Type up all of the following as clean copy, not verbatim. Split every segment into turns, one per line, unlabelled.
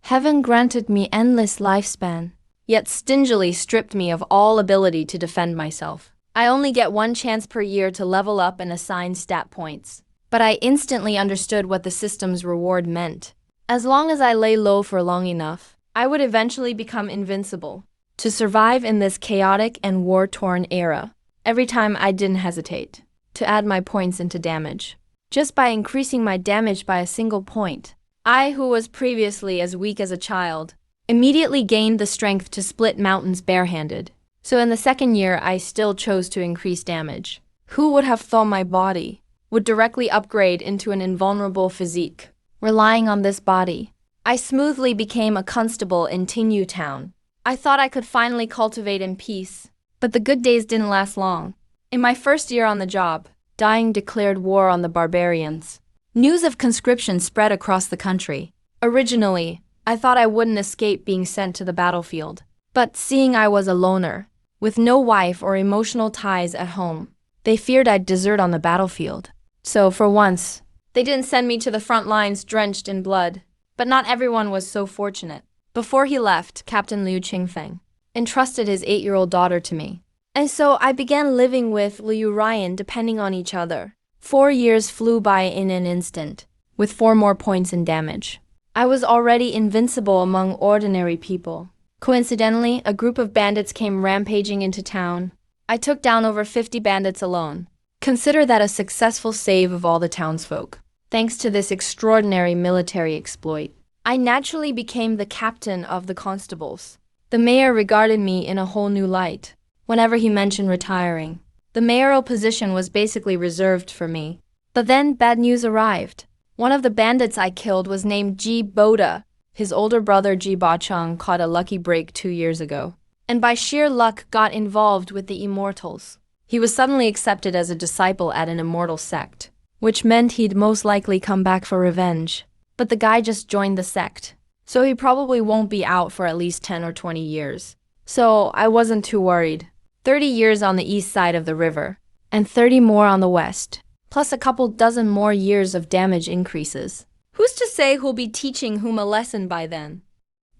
Heaven granted me endless lifespan, yet stingily stripped me of all ability to defend myself. I only get one chance per year to level up and assign stat points. But I instantly understood what the system's reward meant. As long as I lay low for long enough, I would eventually become invincible. To survive in this chaotic and war-torn era, every time I didn't hesitate to add my points into damage. Just by increasing my damage by a single point, I, who was previously as weak as a child, immediately gained the strength to split mountains barehanded. So in the second year, I still chose to increase damage. Who would have thought my body would directly upgrade into an invulnerable physique? Relying on this body, I smoothly became a constable in Tinyu Town. I thought I could finally cultivate in peace, but the good days didn't last long. In my first year on the job, Dying declared war on the barbarians. News of conscription spread across the country. Originally, I thought I wouldn't escape being sent to the battlefield, but seeing I was a loner, with no wife or emotional ties at home, they feared I'd desert on the battlefield. So for once, they didn't send me to the front lines drenched in blood. But not everyone was so fortunate. Before he left, Captain Liu Qingfeng entrusted his 8-year-old daughter to me. And so I began living with Liu Ryan, depending on each other. 4 years flew by in an instant, with 4 more points in damage. I was already invincible among ordinary people. Coincidentally, a group of bandits came rampaging into town. I took down over 50 bandits alone. Consider that a successful save of all the townsfolk. Thanks to this extraordinary military exploit, I naturally became the captain of the constables. The mayor regarded me in a whole new light. Whenever he mentioned retiring, the mayoral position was basically reserved for me. But then bad news arrived. One of the bandits I killed was named Ji Boda. His older brother Ji Bachang caught a lucky break 2 years ago, and by sheer luck got involved with the immortals. He was suddenly accepted as a disciple at an immortal sect, which meant he'd most likely come back for revenge. But the guy just joined the sect, so he probably won't be out for at least 10 or 20 years. So I wasn't too worried. 30 years on the east side of the river, and 30 more on the west, plus a couple dozen more years of damage increases. Who's to say who'll be teaching whom a lesson by then?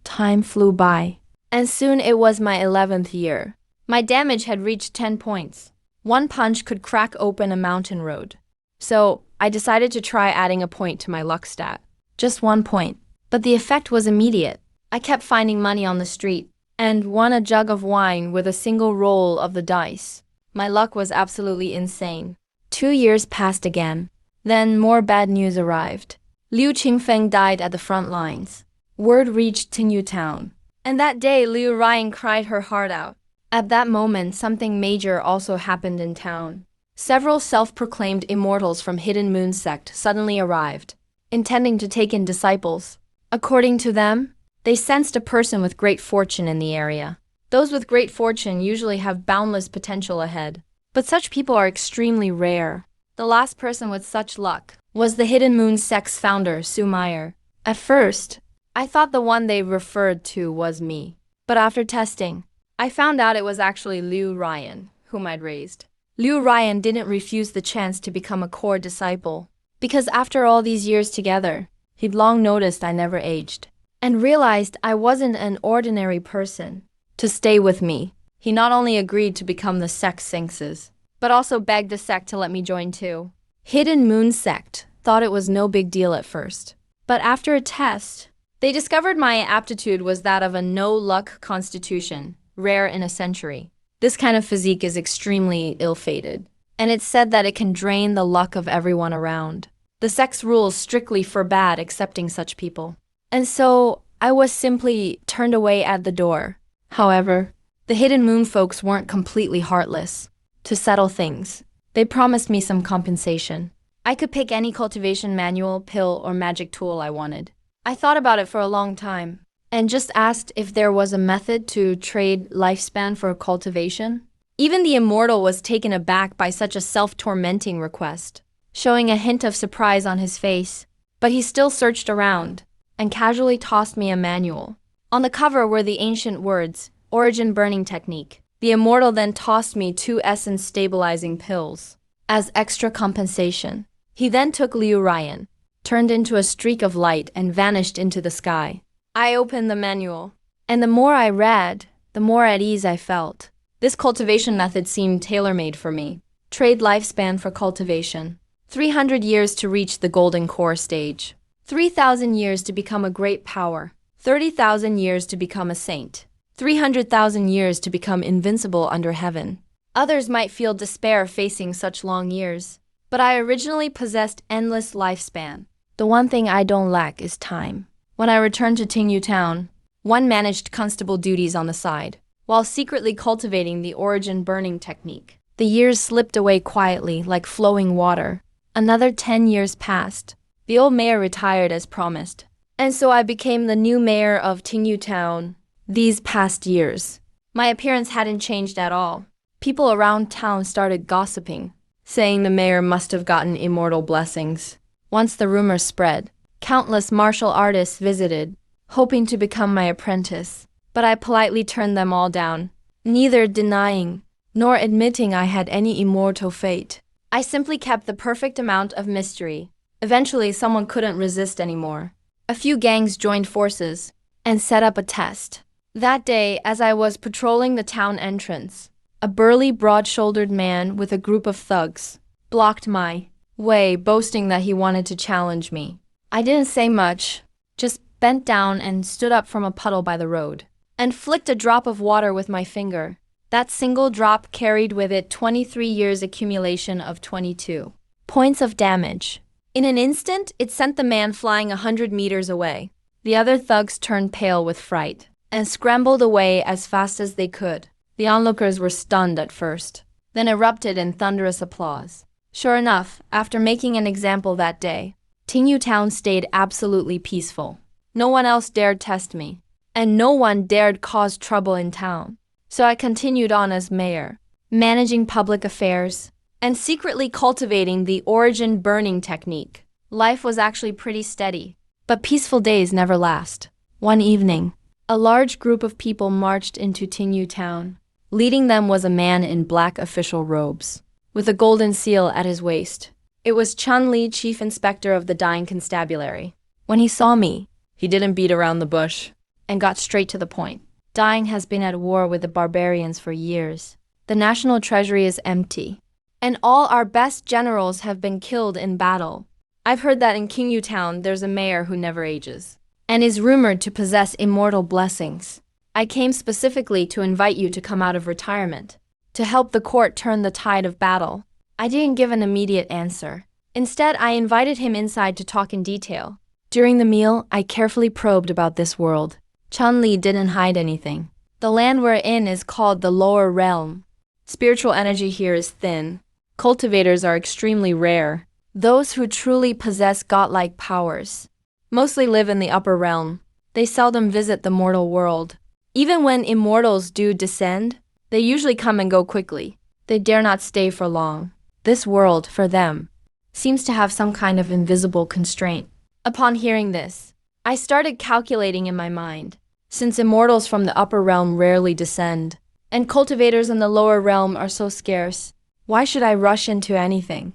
Time flew by, and soon it was my 11th year. My damage had reached 10 points. One punch could crack open a mountain road. So I decided to try adding a point to my luck stat. Just 1 point. But the effect was immediate. I kept finding money on the street, and won a jug of wine with a single roll of the dice. My luck was absolutely insane. 2 years passed again. Then more bad news arrived. Liu Qingfeng died at the front lines. Word reached Tinyu Town. And that day, Liu Ryan cried her heart out. At that moment, something major also happened in town. Several self-proclaimed immortals from Hidden Moon sect suddenly arrived, intending to take in disciples. According to them, they sensed a person with great fortune in the area. Those with great fortune usually have boundless potential ahead, but such people are extremely rare. The last person with such luck was the Hidden Moon sect's founder, Su Meyer. At first, I thought the one they referred to was me, but after testing, I found out it was actually Liu Ryan, whom I'd raised. Liu Ryan didn't refuse the chance to become a core disciple, because after all these years together, he'd long noticed I never aged, and realized I wasn't an ordinary person. To stay with me, he not only agreed to become the sect's sphinxes, but also begged the sect to let me join too. Hidden Moon sect thought it was no big deal at first, but after a test, they discovered my aptitude was that of a no-luck constitution, rare in a century. This kind of physique is extremely ill-fated, and it's said that it can drain the luck of everyone around. The sect's rules strictly forbade accepting such people. And so, I was simply turned away at the door. However, the Hidden Moon folks weren't completely heartless. To settle things, they promised me some compensation. I could pick any cultivation manual, pill, or magic tool I wanted. I thought about it for a long time, and just asked if there was a method to trade lifespan for cultivation. Even the immortal was taken aback by such a self-tormenting request, showing a hint of surprise on his face, but he still searched around and casually tossed me a manual. On the cover were the ancient words, Origin Burning Technique. The immortal then tossed me 2 essence stabilizing pills as extra compensation. He then took Liu Ryan, turned into a streak of light, and vanished into the sky. I opened the manual, and the more I read, the more at ease I felt. This cultivation method seemed tailor-made for me. Trade lifespan for cultivation. 300 years to reach the golden core stage. 3,000 years to become a great power. 30,000 years to become a saint. 300,000 years to become invincible under heaven. Others might feel despair facing such long years, but I originally possessed endless lifespan. The one thing I don't lack is time. When I returned to Tingyu Town, one managed constable duties on the side, while secretly cultivating the origin burning technique. The years slipped away quietly like flowing water. Another 10 years passed. The old mayor retired as promised, and so I became the new mayor of Tingyu Town. These past years, my appearance hadn't changed at all. People around town started gossiping, saying the mayor must have gotten immortal blessings. Once the rumor spread, countless martial artists visited, hoping to become my apprentice, but I politely turned them all down, neither denying nor admitting I had any immortal fate. I simply kept the perfect amount of mystery. Eventually, someone couldn't resist anymore. A few gangs joined forces and set up a test. That day, as I was patrolling the town entrance, a burly, broad-shouldered man with a group of thugs blocked my way, boasting that he wanted to challenge me. I didn't say much, just bent down and stood up from a puddle by the road, and flicked a drop of water with my finger. That single drop carried with it 23 years accumulation of 22 points of damage. In an instant, it sent the man flying 100 meters away. The other thugs turned pale with fright and scrambled away as fast as they could. The onlookers were stunned at first, then erupted in thunderous applause. Sure enough, after making an example that day, Tingyu Town stayed absolutely peaceful. No one else dared test me, and no one dared cause trouble in town. So I continued on as mayor, managing public affairs, and secretly cultivating the origin burning technique. Life was actually pretty steady, but peaceful days never last. One evening, a large group of people marched into Tingyu Town. Leading them was a man in black official robes, with a golden seal at his waist. It was Chun-Li, chief inspector of the Dying Constabulary. When he saw me, he didn't beat around the bush and got straight to the point. Dying has been at war with the barbarians for years. The national treasury is empty, and all our best generals have been killed in battle. I've heard that in Tingyu Town there's a mayor who never ages, and is rumored to possess immortal blessings. I came specifically to invite you to come out of retirement, to help the court turn the tide of battle. I didn't give an immediate answer. Instead, I invited him inside to talk in detail. During the meal, I carefully probed about this world. Chun-Li didn't hide anything. The land we're in is called the lower realm. Spiritual energy here is thin. Cultivators are extremely rare. Those who truly possess godlike powers mostly live in the upper realm. They seldom visit the mortal world. Even when immortals do descend, they usually come and go quickly. They dare not stay for long. This world, for them, seems to have some kind of invisible constraint. Upon hearing this, I started calculating in my mind. Since immortals from the upper realm rarely descend, and cultivators in the lower realm are so scarce, why should I rush into anything?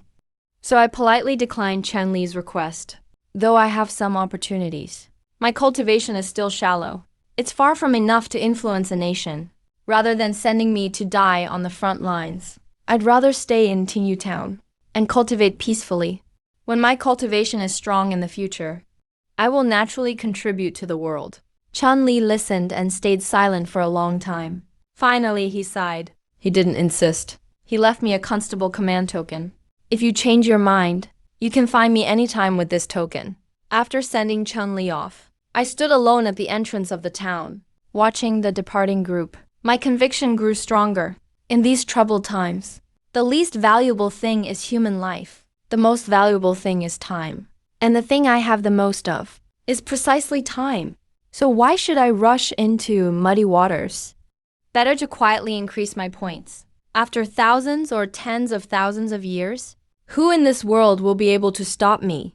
So I politely declined Chun-Li's request, though I have some opportunities. My cultivation is still shallow. It's far from enough to influence a nation. Rather than sending me to die on the front lines, I'd rather stay in Tingyu Town and cultivate peacefully. When my cultivation is strong in the future, I will naturally contribute to the world. Chun-Li listened and stayed silent for a long time. Finally, he sighed. He didn't insist. He left me a constable command token. If you change your mind, you can find me anytime with this token. After sending Chun-Li off, I stood alone at the entrance of the town, watching the departing group. My conviction grew stronger. In these troubled times, the least valuable thing is human life. The most valuable thing is time. And the thing I have the most of is precisely time. So why should I rush into muddy waters? Better to quietly increase my points. After thousands or tens of thousands of years, who in this world will be able to stop me?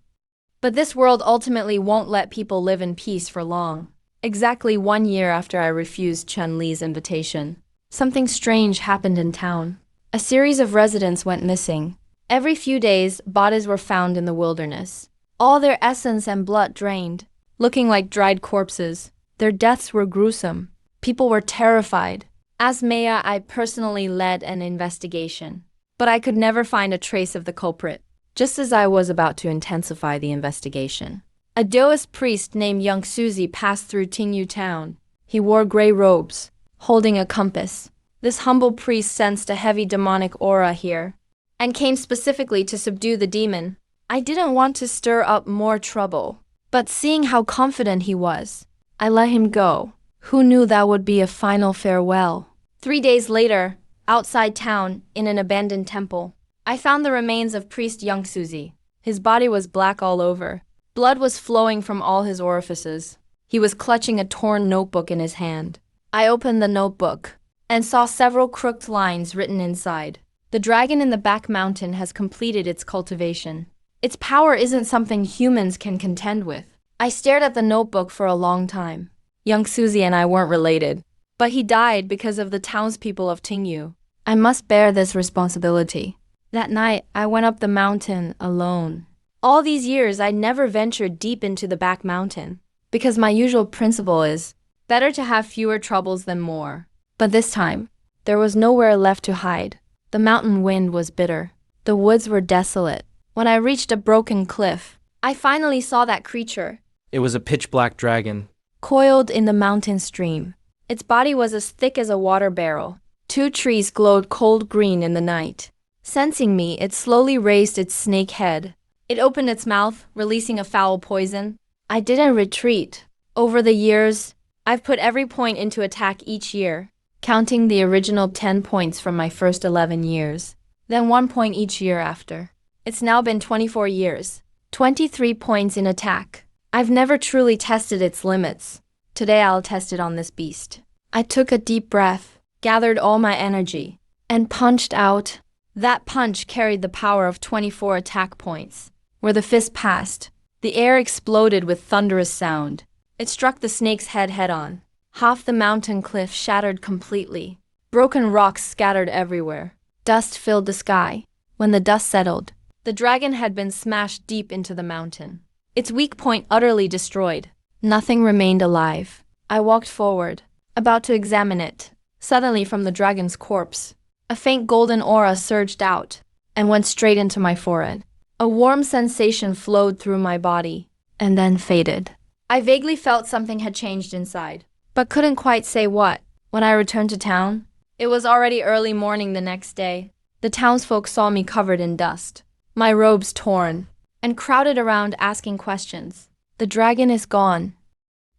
But this world ultimately won't let people live in peace for long. Exactly 1 year after I refused Chun-Li's invitation, something strange happened in town. A series of residents went missing. Every few days, bodies were found in the wilderness, all their essence and blood drained, looking like dried corpses. Their deaths were gruesome. People were terrified. As mayor, I personally led an investigation. But I could never find a trace of the culprit. Just as I was about to intensify the investigation, a Taoist priest named Young Suzy passed through Tingyu town. He wore gray robes, holding a compass. This humble priest sensed a heavy demonic aura here, and came specifically to subdue the demon. I didn't want to stir up more trouble, but seeing how confident he was, I let him go. Who knew that would be a final farewell? 3 days later, outside town, in an abandoned temple, I found the remains of priest Young Suzy. His body was black all over. Blood was flowing from all his orifices. He was clutching a torn notebook in his hand. I opened the notebook and saw several crooked lines written inside. The dragon in the back mountain has completed its cultivation. Its power isn't something humans can contend with. I stared at the notebook for a long time. Young Suzy and I weren't related, but he died because of the townspeople of Tingyu. I must bear this responsibility. That night, I went up the mountain alone. All these years, I never ventured deep into the back mountain, because my usual principle is, better to have fewer troubles than more. But this time, there was nowhere left to hide. The mountain wind was bitter. The woods were desolate. When I reached a broken cliff, I finally saw that creature.
It was a pitch-black dragon.
Coiled in the mountain stream. Its body was as thick as a water barrel. 2 trees glowed cold green in the night. Sensing me, it slowly raised its snake head. It opened its mouth, releasing a foul poison. I didn't retreat. Over the years, I've put every point into attack each year, counting the original 10 points from my first 11 years, then 1 point each year after. It's now been 24 years, 23 points in attack. I've never truly tested its limits. Today I'll test it on this beast. I took a deep breath, gathered all my energy, and punched out. That punch carried the power of 24 attack points. Where the fist passed, the air exploded with thunderous sound. It struck the snake's head head-on. Half the mountain cliff shattered completely. Broken rocks scattered everywhere. Dust filled the sky. When the dust settled, the dragon had been smashed deep into the mountain. Its weak point utterly destroyed. Nothing remained alive. I walked forward, about to examine it. Suddenly from the dragon's corpse, a faint golden aura surged out and went straight into my forehead. A warm sensation flowed through my body and then faded. I vaguely felt something had changed inside, but couldn't quite say what. When I returned to town, it was already early morning the next day. The townsfolk saw me covered in dust, my robes torn, and crowded around asking questions. The dragon is gone.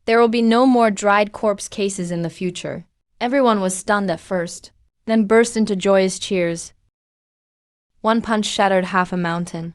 There will be no more dried corpse cases in the future. Everyone was stunned at first, then burst into joyous cheers. 1 punch shattered half a mountain.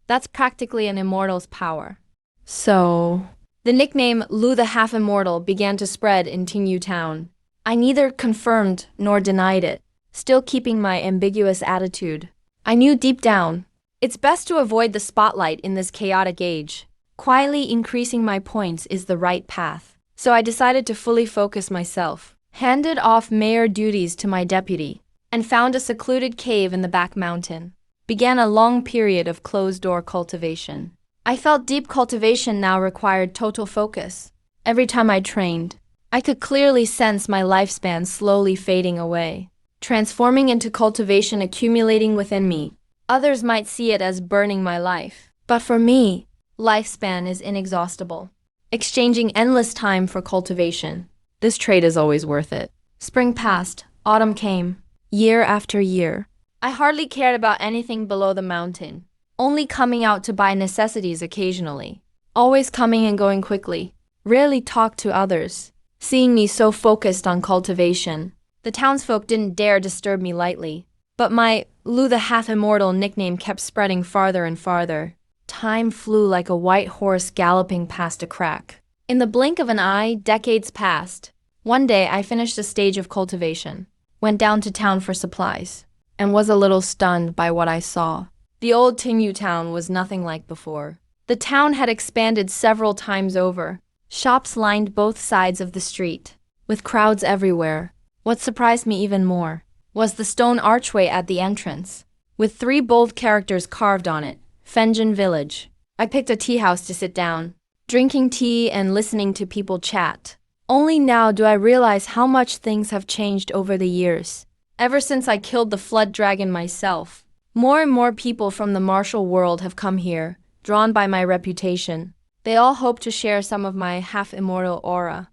That's practically an immortal's power. So, the nickname Lu the Half-Immortal began to spread in Tingyu town. I neither confirmed nor denied it, still keeping my ambiguous attitude. I knew deep down, it's best to avoid the spotlight in this chaotic age. Quietly increasing my points is the right path. So I decided to fully focus myself, handed off mayor duties to my deputy, and found a secluded cave in the back mountain. Began a long period of closed-door cultivation. I felt deep cultivation now required total focus. Every time I trained, I could clearly sense my lifespan slowly fading away, transforming into cultivation accumulating within me. Others might see it as burning my life, but for me, lifespan is inexhaustible. Exchanging endless time for cultivation. This trade is always worth it. Spring passed, autumn came, year after year. I hardly cared about anything below the mountain, only coming out to buy necessities occasionally. Always coming and going quickly, rarely talked to others. Seeing me so focused on cultivation, the townsfolk didn't dare disturb me lightly. But my Lu the Half-Immortal nickname kept spreading farther and farther. Time flew like a white horse galloping past a crack. In the blink of an eye, decades passed. One day, I finished a stage of cultivation, went down to town for supplies, and was a little stunned by what I saw. The old Tingyu town was nothing like before. The town had expanded several times over. Shops lined both sides of the street, with crowds everywhere. What surprised me even more was the stone archway at the entrance, with 3 bold characters carved on it, Fenjin Village. I picked a tea house to sit down, drinking tea and listening to people chat. Only now do I realize how much things have changed over the years. Ever since I killed the flood dragon myself, more and more people from the martial world have come here, drawn by my reputation. They all hope to share some of my half-immortal aura.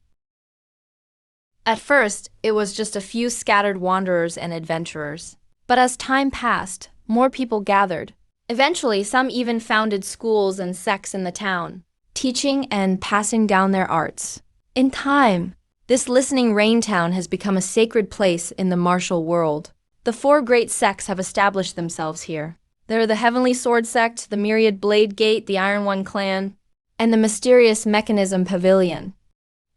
At first, it was just a few scattered wanderers and adventurers. But as time passed, more people gathered. Eventually, some even founded schools and sects in the town, teaching and passing down their arts. In time, this listening rain town has become a sacred place in the martial world. The four great sects have established themselves here. There are the Heavenly Sword Sect, the Myriad Blade Gate, the Iron One Clan, and the mysterious Mechanism Pavilion.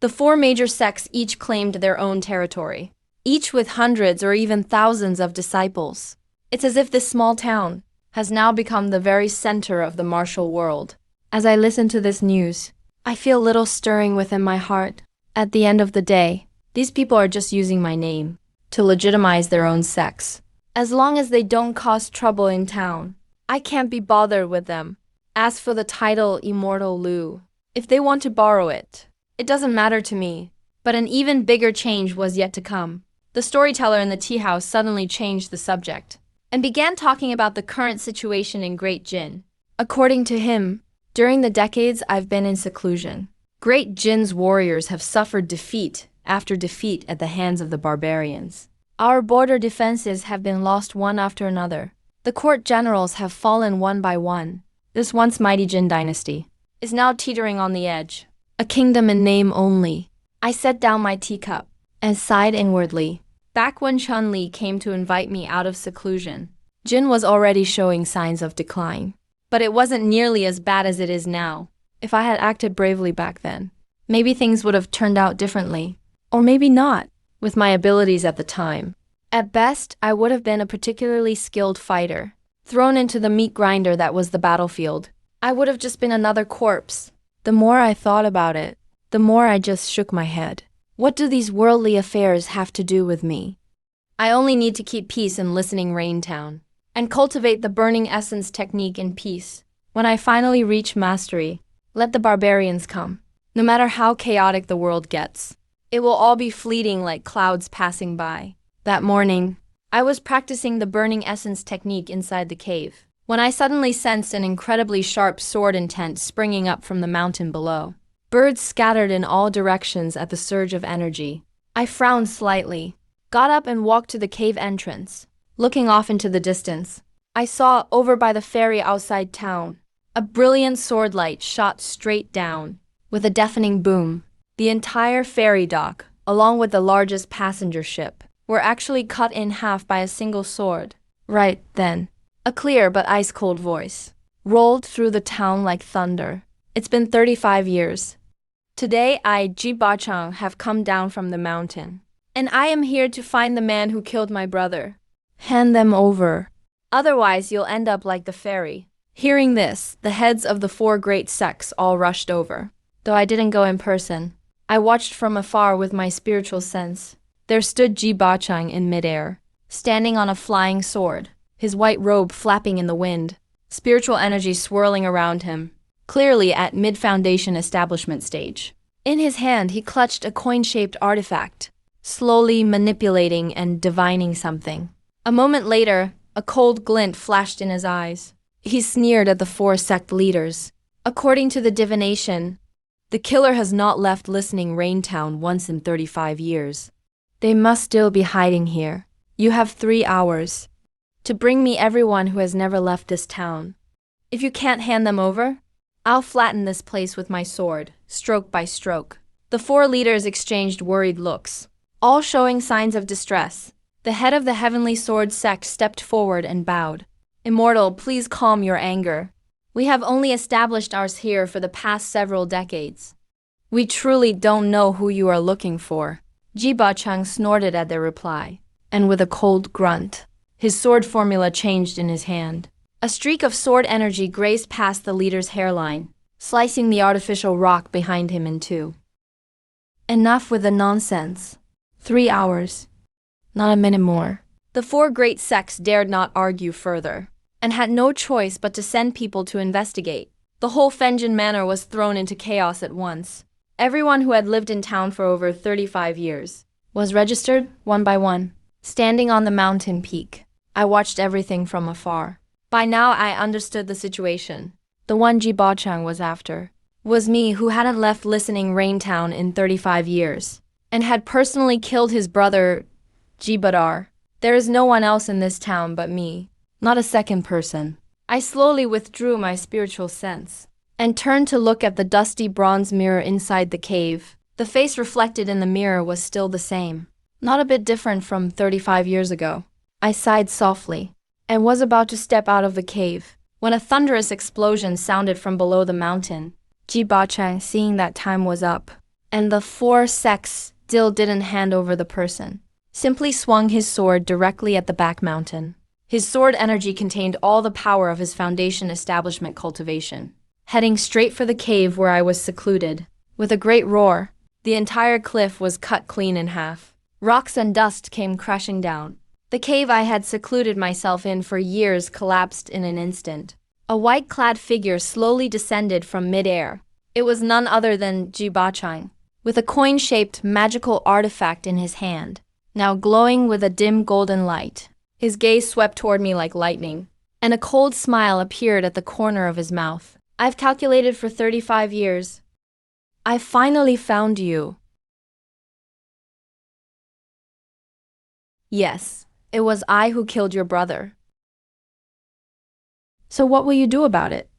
The four major sects each claimed their own territory, each with hundreds or even thousands of disciples. It's as if this small town has now become the very center of the martial world. As I listen to this news, I feel little stirring within my heart. At the end of the day, these people are just using my name to legitimize their own sects. As long as they don't cause trouble in town, I can't be bothered with them. As for the title Immortal Lu, if they want to borrow it, it doesn't matter to me. But an even bigger change was yet to come. The storyteller in the tea house suddenly changed the subject and began talking about the current situation in Great Jin. According to him, during the decades I've been in seclusion, Great Jin's warriors have suffered defeat after defeat at the hands of the barbarians. Our border defenses have been lost one after another. The court generals have fallen one by one. This once mighty Jin dynasty is now teetering on the edge. A kingdom in name only. I set down my teacup and sighed inwardly. Back when Chun-Li came to invite me out of seclusion, Jin was already showing signs of decline. But it wasn't nearly as bad as it is now. If I had acted bravely back then, maybe things would have turned out differently. Or maybe not, with my abilities at the time. At best, I would have been a particularly skilled fighter, thrown into the meat grinder that was the battlefield. I would have just been another corpse. The more I thought about it, the more I just shook my head. What do these worldly affairs have to do with me? I only need to keep peace in Listening Rain Town, and cultivate the burning essence technique in peace. When I finally reach mastery, let the barbarians come. No matter how chaotic the world gets, it will all be fleeting like clouds passing by. That morning, I was practicing the burning essence technique inside the cave, when I suddenly sensed an incredibly sharp sword intent springing up from the mountain below. Birds scattered in all directions at the surge of energy. I frowned slightly, got up and walked to the cave entrance. Looking off into the distance, I saw, over by the ferry outside town, a brilliant sword light shot straight down. With a deafening boom, the entire ferry dock, along with the largest passenger ship, were actually cut in half by a single sword. Right then, a clear but ice-cold voice rolled through the town like thunder. It's been 35 years. Today I, Ji Bachang, have come down from the mountain, and I am here to find the man who killed my brother. Hand them over. Otherwise you'll end up like the ferry. Hearing this, the heads of the four great sects all rushed over. Though I didn't go in person, I watched from afar with my spiritual sense. There stood Ji Bachang in midair, standing on a flying sword, his white robe flapping in the wind, spiritual energy swirling around him, clearly at mid-foundation establishment stage. In his hand he clutched a coin-shaped artifact, slowly manipulating and divining something. A moment later, a cold glint flashed in his eyes. He sneered at the four sect leaders. According to the divination, the killer has not left Listening Rain Town once in 35 years. They must still be hiding here. You have 3 hours to bring me everyone who has never left this town. If you can't hand them over, I'll flatten this place with my sword, stroke by stroke. The four leaders exchanged worried looks, all showing signs of distress. The head of the Heavenly Sword sect stepped forward and bowed. Immortal, please calm your anger. We have only established ours here for the past several decades. We truly don't know who you are looking for. Ji Bachang snorted at their reply, and with a cold grunt, his sword formula changed in his hand. A streak of sword energy grazed past the leader's hairline, slicing the artificial rock behind him in two. Enough with the nonsense. 3 hours. Not a minute more. The four great sects dared not argue further, and had no choice but to send people to investigate. The whole Fenjin Manor was thrown into chaos at once. Everyone who had lived in town for over 35 years was registered one by one. Standing on the mountain peak, I watched everything from afar. By now I understood the situation. The one Ji Ba-chang was after was me, who hadn't left Listening Rain Town in 35 years and had personally killed his brother, Ji Badar. There is no one else in this town but me, not a second person. I slowly withdrew my spiritual sense and turned to look at the dusty bronze mirror inside the cave. The face reflected in the mirror was still the same, not a bit different from 35 years ago. I sighed softly and was about to step out of the cave when a thunderous explosion sounded from below the mountain. Ji Ba-chang, seeing that time was up and the four sects still didn't hand over the person, simply swung his sword directly at the back mountain. His sword energy contained all the power of his foundation establishment cultivation, heading straight for the cave where I was secluded. With a great roar, the entire cliff was cut clean in half. Rocks and dust came crashing down. The cave I had secluded myself in for years collapsed in an instant. A white-clad figure slowly descended from mid-air. It was none other than Ji Ba-chang, with a coin-shaped magical artifact in his hand, now glowing with a dim golden light. His gaze swept toward me like lightning, and a cold smile appeared at the corner of his mouth. I've calculated for 35 years. I finally found you. Yes, it was I who killed your brother. So what will you do about it?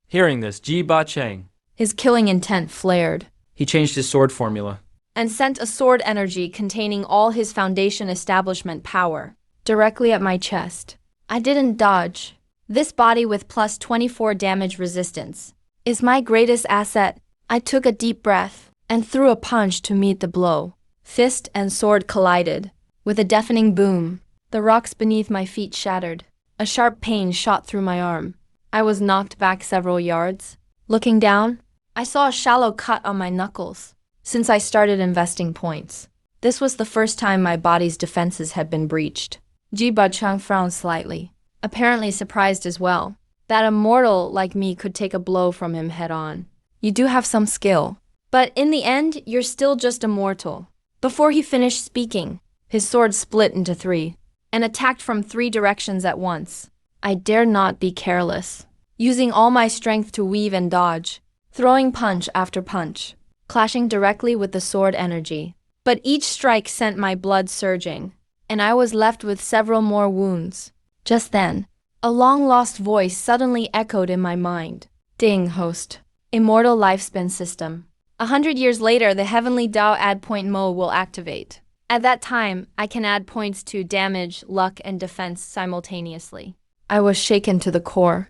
Hearing this, Ji Ba-chang,
His killing intent flared
he changed his sword formula.
and sent a sword energy containing all his foundation establishment power directly at my chest. I didn't dodge. This body with plus 24 damage resistance is my greatest asset. I took a deep breath and threw a punch to meet the blow. Fist and sword collided. With a deafening boom, the rocks beneath my feet shattered. A sharp pain shot through my arm. I was knocked back several yards. Looking down, I saw a shallow cut on my knuckles. Since I started investing points, this was the first time my body's defenses had been breached. Ji Ba-chang frowned slightly, apparently surprised as well that a mortal like me could take a blow from him head-on. You do have some skill, but in the end, you're still just a mortal. Before he finished speaking, his sword split into three and attacked from three directions at once. I dared not be careless, using all my strength to weave and dodge, throwing punch after punch, clashing directly with the sword energy. But each strike sent my blood surging, and I was left with several more wounds. Just then, a long-lost voice suddenly echoed in my mind. Ding, host. Immortal lifespan system. 100 years later, the Heavenly Dao add point mode will activate. At that time, I can add points to damage, luck, and defense simultaneously. I was shaken to the core.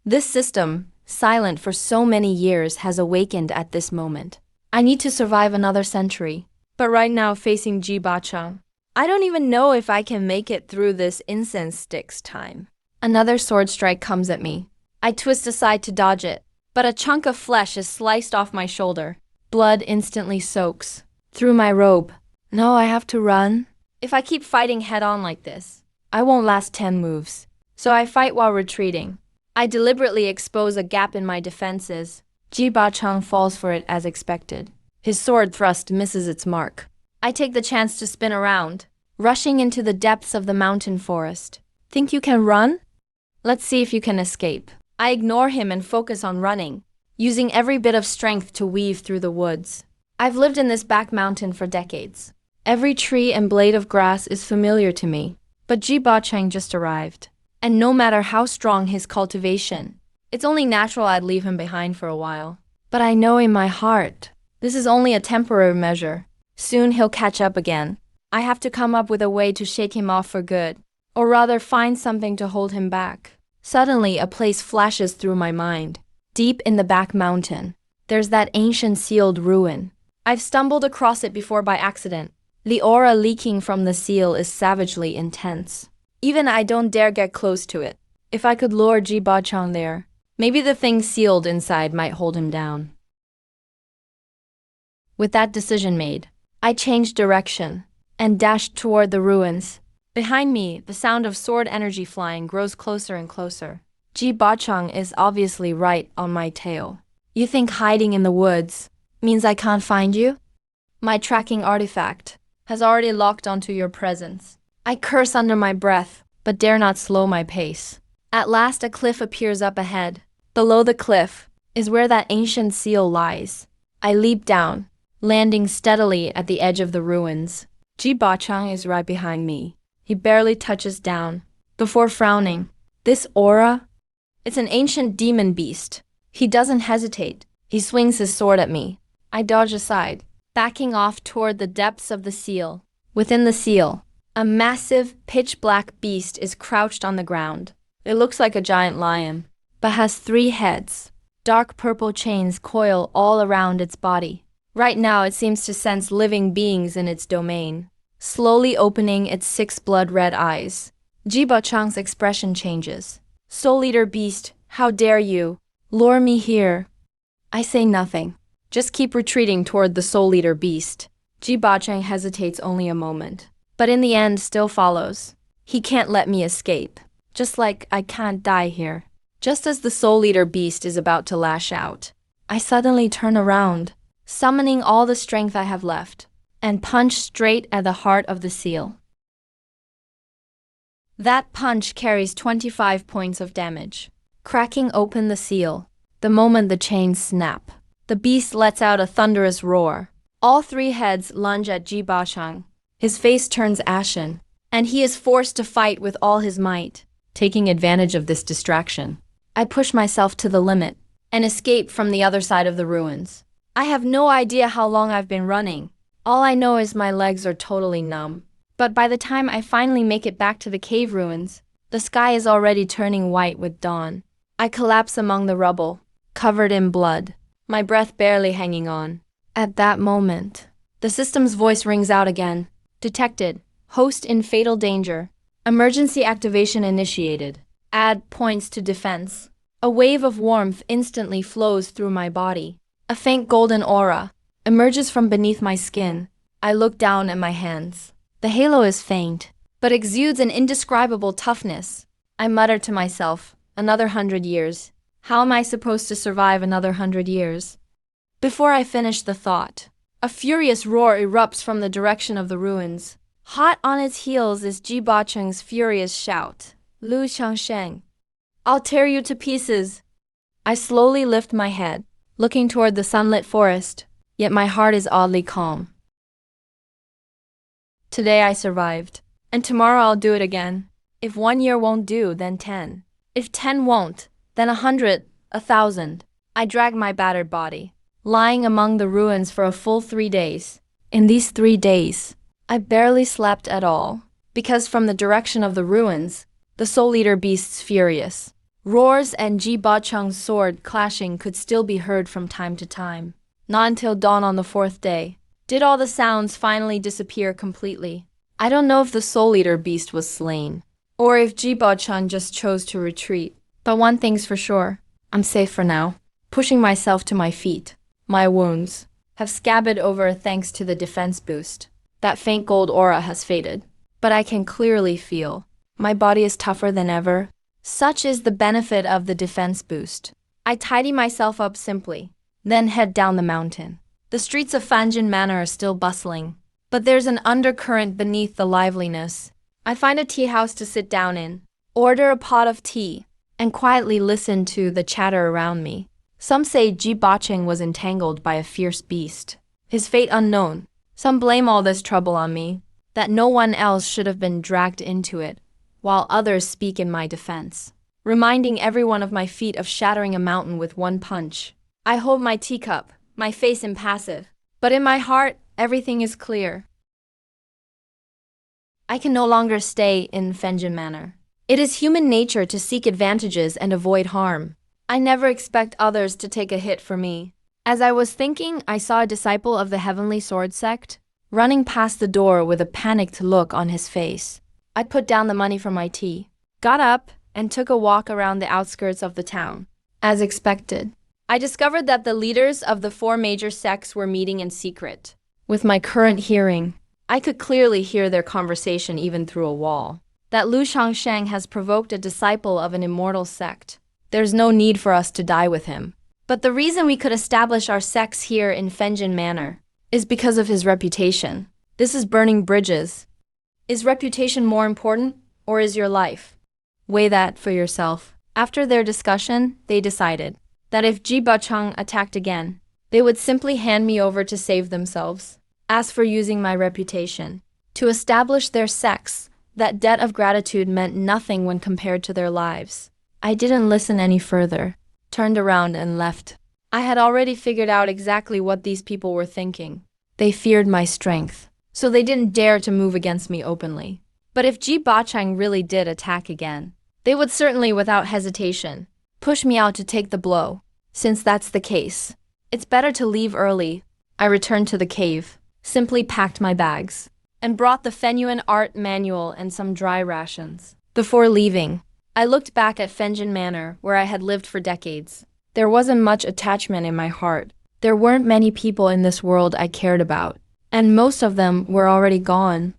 This system, silent for so many years, has awakened at this moment. I need to survive another century. But right now, facing Ji Ba-chang, I don't even know if I can make it through this incense stick's time. Another sword strike comes at me. I twist aside to dodge it, but a chunk of flesh is sliced off my shoulder. Blood instantly soaks through my robe. No, I have to run. If I keep fighting head-on like this, I won't last 10 moves. So I fight while retreating. I deliberately expose a gap in my defenses. Ji Ba-chang falls for it as expected. His sword thrust misses its mark. I take the chance to spin around, rushing into the depths of the mountain forest. Think you can run? Let's see if you can escape. I ignore him and focus on running, using every bit of strength to weave through the woods. I've lived in this back mountain for decades. Every tree and blade of grass is familiar to me. But Ji Ba-chang just arrived. And no matter how strong his cultivation, it's only natural I'd leave him behind for a while. But I know in my heart, this is only a temporary measure. Soon he'll catch up again. I have to come up with a way to shake him off for good, or rather find something to hold him back. Suddenly, a place flashes through my mind. Deep in the back mountain, there's that ancient sealed ruin. I've stumbled across it before by accident. The aura leaking from the seal is savagely intense. Even I don't dare get close to it. If I could lure Ji Ba-chang there, maybe the thing sealed inside might hold him down. With that decision made, I changed direction and dashed toward the ruins. Behind me, the sound of sword energy flying grows closer and closer. Ji Bachang is obviously right on my tail. You think hiding in the woods means I can't find you? My tracking artifact has already locked onto your presence. I curse under my breath, but dare not slow my pace. At last a cliff appears up ahead. Below the cliff is where that ancient seal lies. I leap down, landing steadily at the edge of the ruins. Ji Bachang is right behind me. He barely touches down before frowning. This aura? It's an ancient demon beast. He doesn't hesitate. He swings his sword at me. I dodge aside, backing off toward the depths of the seal. Within the seal, a massive, pitch-black beast is crouched on the ground. It looks like a giant lion, but has 3 heads. Dark purple chains coil all around its body. Right now it seems to sense living beings in its domain, slowly opening its 6 blood-red eyes. Ji Bachang's expression changes. Soul Eater Beast, how dare you lure me here? I say nothing, just keep retreating toward the Soul Eater Beast. Ji Bachang hesitates only a moment, but in the end still follows. He can't let me escape, just like I can't die here. Just as the Soul Eater Beast is about to lash out, I suddenly turn around, summoning all the strength I have left, and punch straight at the heart of the seal. That punch carries 25 points of damage, cracking open the seal. The moment the chains snap, the beast lets out a thunderous roar. All 3 heads lunge at Ji Bachang. His face turns ashen, and he is forced to fight with all his might. Taking advantage of this distraction, I push myself to the limit and escape from the other side of the ruins. I have no idea how long I've been running. All I know is my legs are totally numb. But by the time I finally make it back to the cave ruins, the sky is already turning white with dawn. I collapse among the rubble, covered in blood, my breath barely hanging on. At that moment, the system's voice rings out again. Detected. Host in fatal danger. Emergency activation initiated. Add points to defense. A wave of warmth instantly flows through my body. A faint golden aura emerges from beneath my skin. I look down at my hands. The halo is faint, but exudes an indescribable toughness. I mutter to myself, another 100 years. How am I supposed to survive another 100 years? Before I finish the thought, a furious roar erupts from the direction of the ruins. Hot on its heels is Ji Bachang's furious shout. Lu Changsheng, I'll tear you to pieces. I slowly lift my head, looking toward the sunlit forest, yet my heart is oddly calm. Today I survived, and tomorrow I'll do it again. If 1 year won't do, then 10. If 10 won't, then 100, 1,000. I dragged my battered body, lying among the ruins for a full 3 days. In these 3 days, I barely slept at all, because from the direction of the ruins, the Soul Eater Beast's furious roars and Ji Bachang's sword clashing could still be heard from time to time. Not until dawn on the 4th day did all the sounds finally disappear completely. I don't know if the Soul Eater Beast was slain, or if Ji Bachang just chose to retreat. But one thing's for sure, I'm safe for now. Pushing myself to my feet, my wounds have scabbed over thanks to the defense boost. That faint gold aura has faded, but I can clearly feel my body is tougher than ever. Such is the benefit of the defense boost. I tidy myself up simply, then head down the mountain. The streets of Fanjin Manor are still bustling, but there's an undercurrent beneath the liveliness. I find a tea house to sit down in, order a pot of tea, and quietly listen to the chatter around me. Some say Ji Bachang was entangled by a fierce beast, his fate unknown. Some blame all this trouble on me, that no one else should have been dragged into it, while others speak in my defense, reminding everyone of my feat of shattering a mountain with one punch. I hold my teacup, my face impassive, but in my heart, everything is clear. I can no longer stay in Fanjin Manor. It is human nature to seek advantages and avoid harm. I never expect others to take a hit for me. As I was thinking, I saw a disciple of the Heavenly Sword sect running past the door with a panicked look on his face. I put down the money for my tea, got up, and took a walk around the outskirts of the town. As expected, I discovered that the leaders of the 4 major sects were meeting in secret. With my current hearing, I could clearly hear their conversation even through a wall. that Lu Shangsheng has provoked a disciple of an immortal sect. There's no need for us to die with him. But the reason we could establish our sects here in Fenjin Manor is because of his reputation. This is burning bridges. Is reputation more important, or is your life? Weigh that for yourself. After their discussion, they decided that if Ji Bachang attacked again, they would simply hand me over to save themselves. As for using my reputation to establish their sects, that debt of gratitude meant nothing when compared to their lives. I didn't listen any further, turned around and left. I had already figured out exactly what these people were thinking. They feared my strength, so they didn't dare to move against me openly. But if Ji Bachang really did attack again, they would certainly, without hesitation, push me out to take the blow. Since that's the case, it's better to leave early. I returned to the cave, simply packed my bags, and brought the Fenyuan art manual and some dry rations. Before leaving, I looked back at Fenjin Manor, where I had lived for decades. There wasn't much attachment in my heart. There weren't many people in this world I cared about, and most of them were already gone.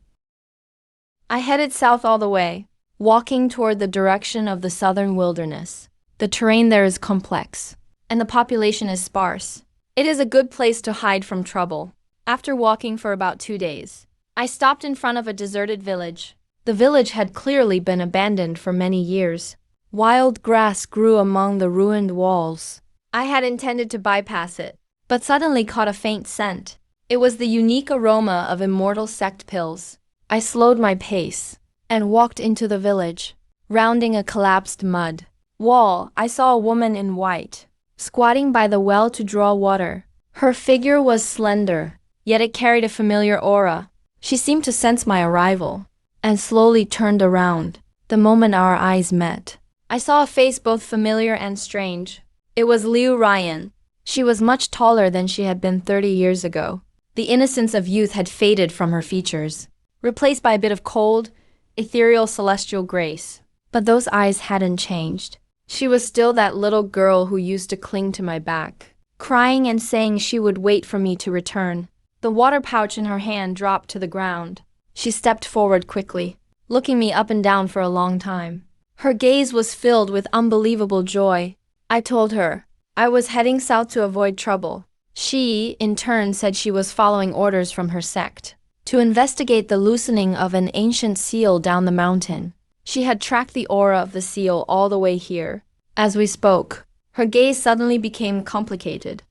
I headed south all the way, walking toward the direction of the southern wilderness. The terrain there is complex, and the population is sparse. It is a good place to hide from trouble. After walking for about 2 days, I stopped in front of a deserted village. The village had clearly been abandoned for many years. Wild grass grew among the ruined walls. I had intended to bypass it, but suddenly caught a faint scent. It was the unique aroma of immortal sect pills. I slowed my pace and walked into the village. Rounding a collapsed mud wall, I saw a woman in white, squatting by the well to draw water. Her figure was slender, yet it carried a familiar aura. She seemed to sense my arrival, and slowly turned around. The moment our eyes met, I saw a face both familiar and strange. It was Liu Ryan. She was much taller than she had been 30 years ago. The innocence of youth had faded from her features, replaced by a bit of cold, ethereal celestial grace. But those eyes hadn't changed. She was still that little girl who used to cling to my back, crying and saying she would wait for me to return. The water pouch in her hand dropped to the ground. She stepped forward quickly, looking me up and down for a long time. Her gaze was filled with unbelievable joy. I told her I was heading south to avoid trouble. She, in turn, said she was following orders from her sect to investigate the loosening of an ancient seal down the mountain. She had tracked the aura of the seal all the way here. As we spoke, her gaze suddenly became complicated.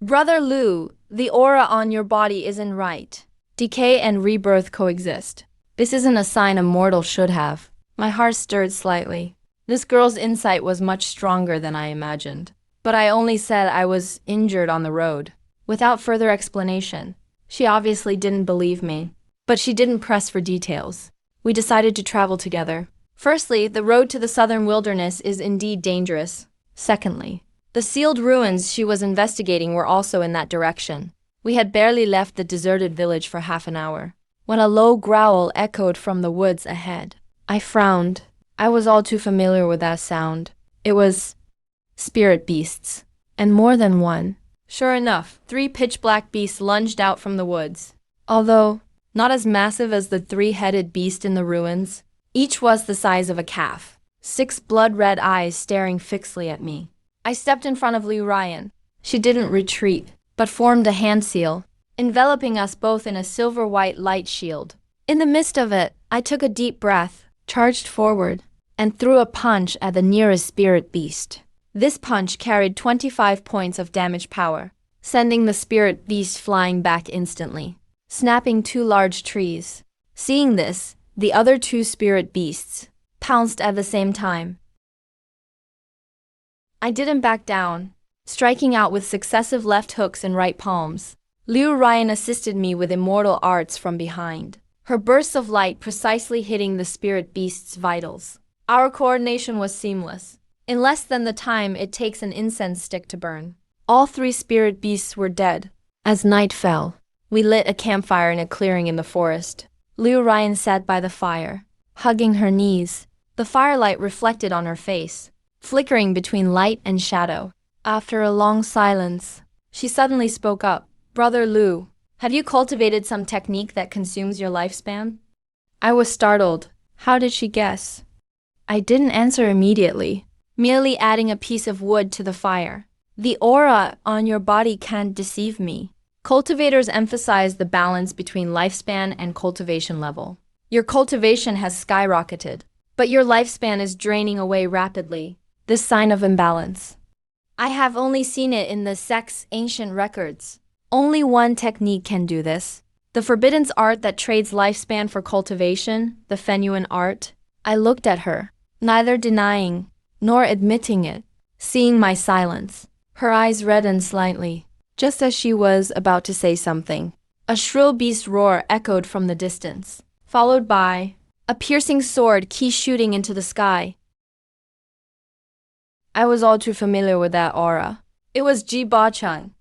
Brother Lu, the aura on your body isn't right. Decay and rebirth coexist. This isn't a sign a mortal should have. My heart stirred slightly. This girl's insight was much stronger than I imagined. But I only said I was injured on the road. Without further explanation. She obviously didn't believe me. But she didn't press for details. We decided to travel together. Firstly, the road to the southern wilderness is indeed dangerous. Secondly, the sealed ruins she was investigating were also in that direction. We had barely left the deserted village for half an hour, when a low growl echoed from the woods ahead. I frowned. I was all too familiar with that sound. It was spirit beasts, and more than one. Sure enough, 3 pitch-black beasts lunged out from the woods. Although not as massive as the 3-headed beast in the ruins, each was the size of a calf, 6 blood-red eyes staring fixedly at me. I stepped in front of Liu Ryan. She didn't retreat, but formed a hand seal, enveloping us both in a silver-white light shield. In the midst of it, I took a deep breath, charged forward, and threw a punch at the nearest spirit beast. This punch carried 25 points of damage power, sending the spirit beast flying back instantly, snapping 2 large trees. Seeing this, the other 2 spirit beasts pounced at the same time. I didn't back down, striking out with successive left hooks and right palms. Liu Ryan assisted me with immortal arts from behind, her bursts of light precisely hitting the spirit beast's vitals. Our coordination was seamless. In less than the time it takes an incense stick to burn, all 3 spirit beasts were dead. As night fell, we lit a campfire in a clearing in the forest. Liu Ryan sat by the fire, hugging her knees. The firelight reflected on her face, flickering between light and shadow. After a long silence, she suddenly spoke up. Brother Lu, have you cultivated some technique that consumes your lifespan? I was startled. How did she guess? I didn't answer immediately, merely adding a piece of wood to the fire. The aura on your body can't deceive me. Cultivators emphasize the balance between lifespan and cultivation level. Your cultivation has skyrocketed, but your lifespan is draining away rapidly. This sign of imbalance. I have only seen it in the sect's ancient records. Only one technique can do this. The forbidden art that trades lifespan for cultivation, the Fenuan art. I looked at her, neither denying nor admitting it, seeing my silence. Her eyes reddened slightly, just as she was about to say something. A shrill beast roar echoed from the distance, followed by a piercing sword key shooting into the sky. I was all too familiar with that aura. It was Ji Ba-chang.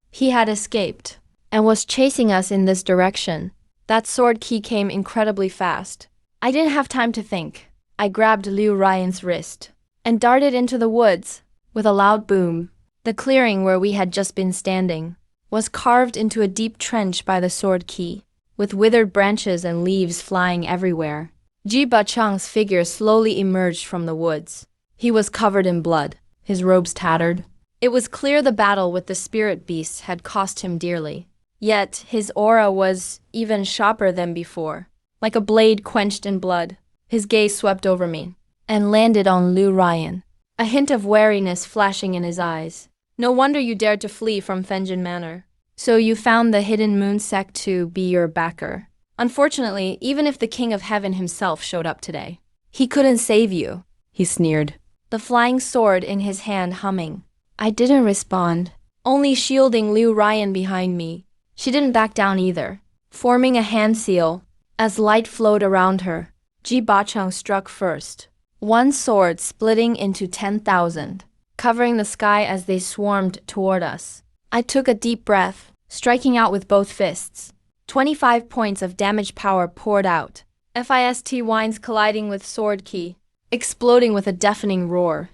He had escaped and was chasing us in this direction. That sword key came incredibly fast. I didn't have time to think. I grabbed Liu Ryan's wrist and darted into the woods. With a loud boom, the clearing where we had just been standing was carved into a deep trench by the sword key, with withered branches and leaves flying everywhere. Ji Ba-chang's figure slowly emerged from the woods. He was covered in blood, his robes tattered. It was clear the battle with the spirit beasts had cost him dearly. Yet his aura was even sharper than before, like a blade quenched in blood. His gaze swept over me and landed on Liu Ryan, a hint of wariness flashing in his eyes. No wonder you dared to flee from Fenjin Manor. So you found the hidden moon sect to be your backer. Unfortunately, even if the King of Heaven himself showed up today, he couldn't save you, he sneered, the flying sword in his hand humming. I didn't respond, only shielding Liu Ryan behind me. She didn't back down either, forming a hand seal as light flowed around her. Ji Ba-chang struck first, one sword splitting into 10,000, covering the sky as they swarmed toward us. I took a deep breath, striking out with both fists. 25 points of damage power poured out. Fist winds colliding with sword key, exploding with a deafening roar.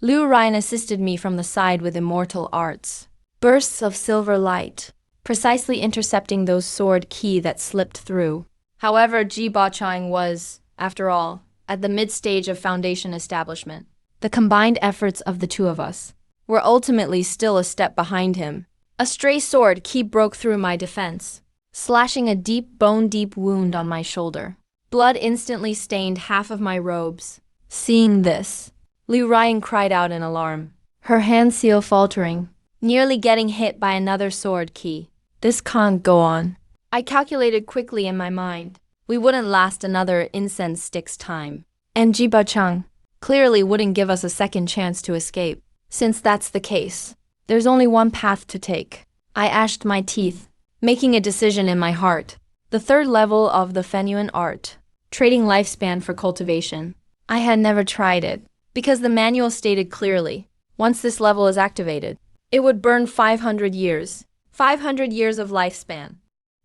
Liu Ryan assisted me from the side with immortal arts. Bursts of silver light, precisely intercepting those sword key that slipped through. However, Ji Ba-chang was, after all, at the mid-stage of Foundation establishment. The combined efforts of the two of us were ultimately still a step behind him. A stray sword key broke through my defense, slashing a deep, bone-deep wound on my shoulder. Blood instantly stained half of my robes. Seeing this, Liu Ryan cried out in alarm, her hand seal faltering, nearly getting hit by another sword key. This can't go on. I calculated quickly in my mind. We wouldn't last another incense stick's time. And Ji Ba-chang clearly wouldn't give us a second chance to escape. Since that's the case, there's only one path to take. I ashed my teeth, making a decision in my heart. The third level of the Fenuan art, trading lifespan for cultivation. I had never tried it, because the manual stated clearly, once this level is activated, it would burn 500 years. 500 years of lifespan.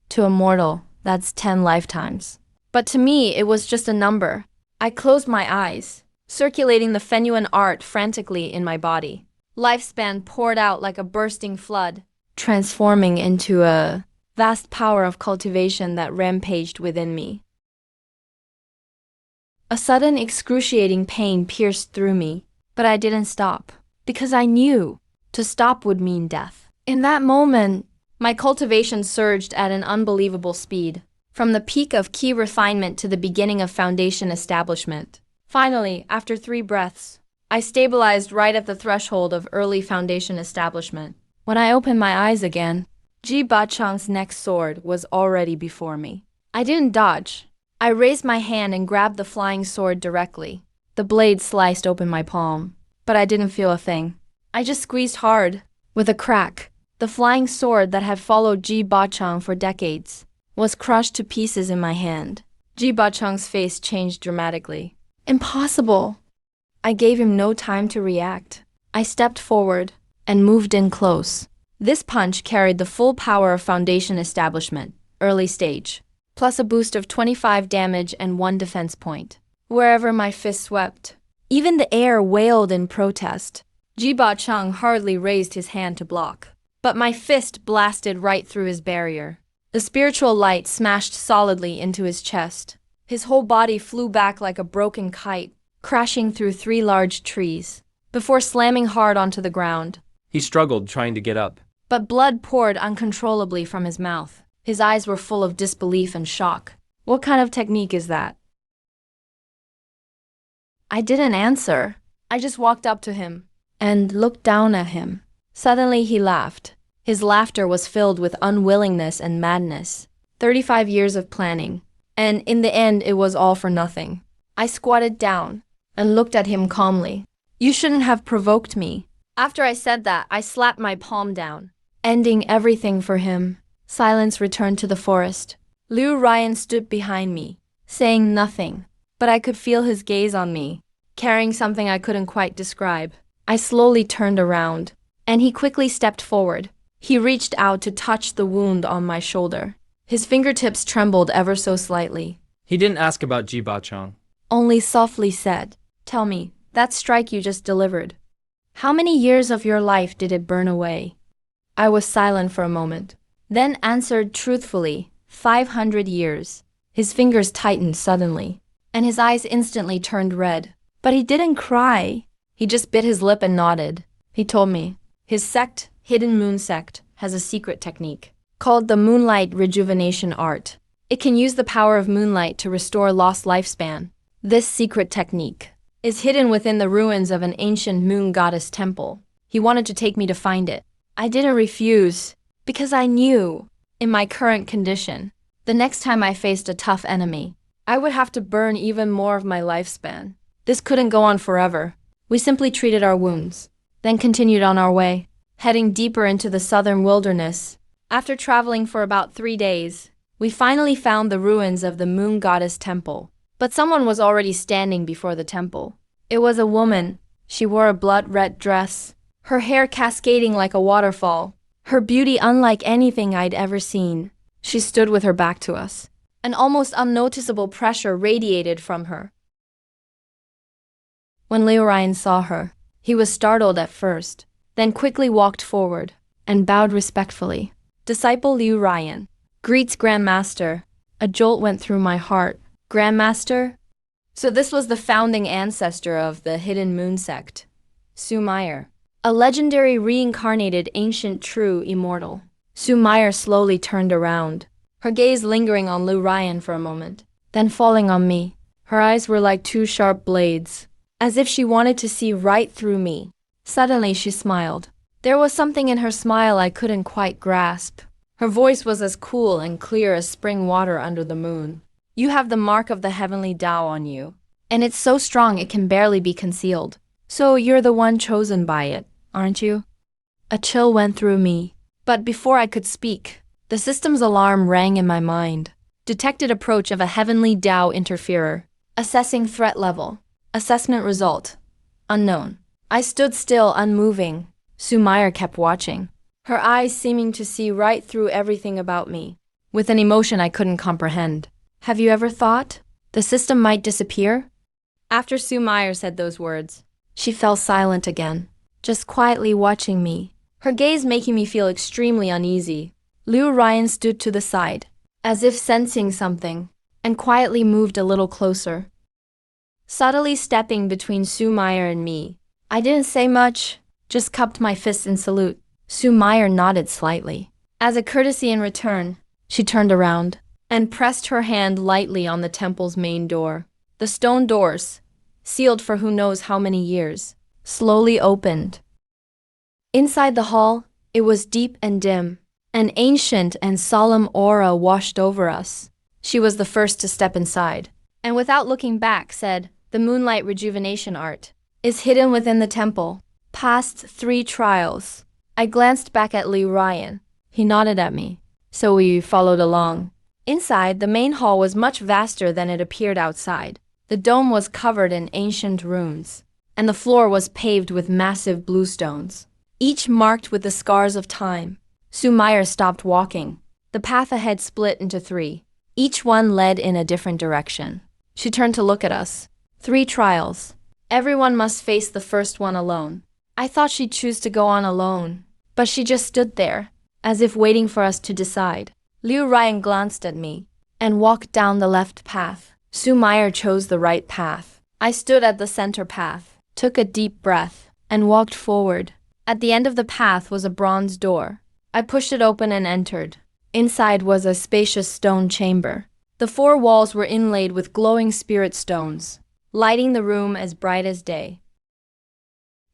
To a mortal, that's 10 lifetimes. But to me, it was just a number. I closed my eyes, circulating the Fenuan art frantically in my body. Lifespan poured out like a bursting flood, transforming into a vast power of cultivation that rampaged within me. A sudden excruciating pain pierced through me, but I didn't stop, because I knew to stop would mean death. In that moment, my cultivation surged at an unbelievable speed, from the peak of key refinement to the beginning of foundation establishment. Finally, after 3 breaths, I stabilized right at the threshold of early foundation establishment. When I opened my eyes again, Ji Ba-chang's next sword was already before me. I didn't dodge. I raised my hand and grabbed the flying sword directly. The blade sliced open my palm, but I didn't feel a thing. I just squeezed hard. With a crack, the flying sword that had followed Ji Ba-chang for decades was crushed to pieces in my hand. Ji Ba-chang's face changed dramatically. Impossible! I gave him no time to react. I stepped forward and moved in close. This punch carried the full power of foundation establishment, early stage, plus a boost of 25 damage and 1 defense point. Wherever my fist swept, even the air wailed in protest. Ji Ba-chang hardly raised his hand to block, but my fist blasted right through his barrier. The spiritual light smashed solidly into his chest. His whole body flew back like a broken kite, crashing through 3 large trees, before slamming hard onto the ground.
He struggled, trying to get up.
But blood poured uncontrollably from his mouth. His eyes were full of disbelief and shock. What kind of technique is that? I didn't answer. I just walked up to him and looked down at him. Suddenly he laughed. His laughter was filled with unwillingness and madness. 35 years of planning, and in the end it was all for nothing. I squatted down and looked at him calmly. You shouldn't have provoked me. After I said that, I slapped my palm down, ending everything for him. Silence returned to the forest. Liu Ryan stood behind me, saying nothing, but I could feel his gaze on me, carrying something I couldn't quite describe. I slowly turned around, and he quickly stepped forward. He reached out to touch the wound on my shoulder. His fingertips trembled ever so slightly.
He didn't ask about Ji Bachang.
Only softly said, "Tell me, that strike you just delivered, how many years of your life did it burn away?" I was silent for a moment, then answered truthfully, 500 years. His fingers tightened suddenly, and his eyes instantly turned red. But he didn't cry. He just bit his lip and nodded. He told me, his sect, Hidden Moon Sect, has a secret technique called the Moonlight Rejuvenation Art. It can use the power of moonlight to restore lost lifespan. This secret technique is hidden within the ruins of an ancient moon goddess temple. He wanted to take me to find it. I didn't refuse, because I knew, in my current condition, the next time I faced a tough enemy, I would have to burn even more of my lifespan. This couldn't go on forever. We simply treated our wounds, then continued on our way, heading deeper into the southern wilderness. After traveling for about 3 days, we finally found the ruins of the moon goddess temple. But someone was already standing before the temple. It was a woman. She wore a blood-red dress, her hair cascading like a waterfall, her beauty unlike anything I'd ever seen. She stood with her back to us. An almost unnoticeable pressure radiated from her. When Liu Ryan saw her, he was startled at first, then quickly walked forward and bowed respectfully. Disciple Liu Ryan greets Grandmaster. A jolt went through my heart. Grandmaster? So this was the founding ancestor of the Hidden Moon Sect, Su Meyer, a legendary reincarnated ancient true immortal. Su Meyer slowly turned around, her gaze lingering on Liu Ryan for a moment, then falling on me. Her eyes were like 2 sharp blades, as if she wanted to see right through me. Suddenly she smiled. There was something in her smile I couldn't quite grasp. Her voice was as cool and clear as spring water under the moon. You have the mark of the heavenly Tao on you, and it's so strong it can barely be concealed. So you're the one chosen by it, aren't you? A chill went through me, but before I could speak, the system's alarm rang in my mind. Detected approach of a heavenly Tao interferer. Assessing threat level. Assessment result. Unknown. I stood still, unmoving. Su Meyer kept watching, her eyes seeming to see right through everything about me, with an emotion I couldn't comprehend. Have you ever thought the system might disappear? After Su Meyer said those words, she fell silent again, just quietly watching me, her gaze making me feel extremely uneasy. Liu Ryan stood to the side, as if sensing something, and quietly moved a little closer, subtly stepping between Su Meyer and me. I didn't say much, just cupped my fist in salute. Su Meyer nodded slightly. As a courtesy in return, she turned around and pressed her hand lightly on the temple's main door. The stone doors, sealed for who knows how many years, slowly opened. Inside the hall, it was deep and dim. An ancient and solemn aura washed over us. She was the first to step inside, and without looking back said, "The Moonlight Rejuvenation Art is hidden within the temple. Past 3 trials." I glanced back at Liu Ryan. He nodded at me, so we followed along. Inside, the main hall was much vaster than it appeared outside. The dome was covered in ancient runes, and the floor was paved with massive blue stones, each marked with the scars of time. Su Meyer stopped walking. The path ahead split into 3. Each one led in a different direction. She turned to look at us. 3 trials. Everyone must face the first one alone. I thought she'd choose to go on alone, but she just stood there, as if waiting for us to decide. Liu Ryan glanced at me and walked down the left path. Su Meyer chose the right path. I stood at the center path, took a deep breath, and walked forward. At the end of the path was a bronze door. I pushed it open and entered. Inside was a spacious stone chamber. The four walls were inlaid with glowing spirit stones, lighting the room as bright as day.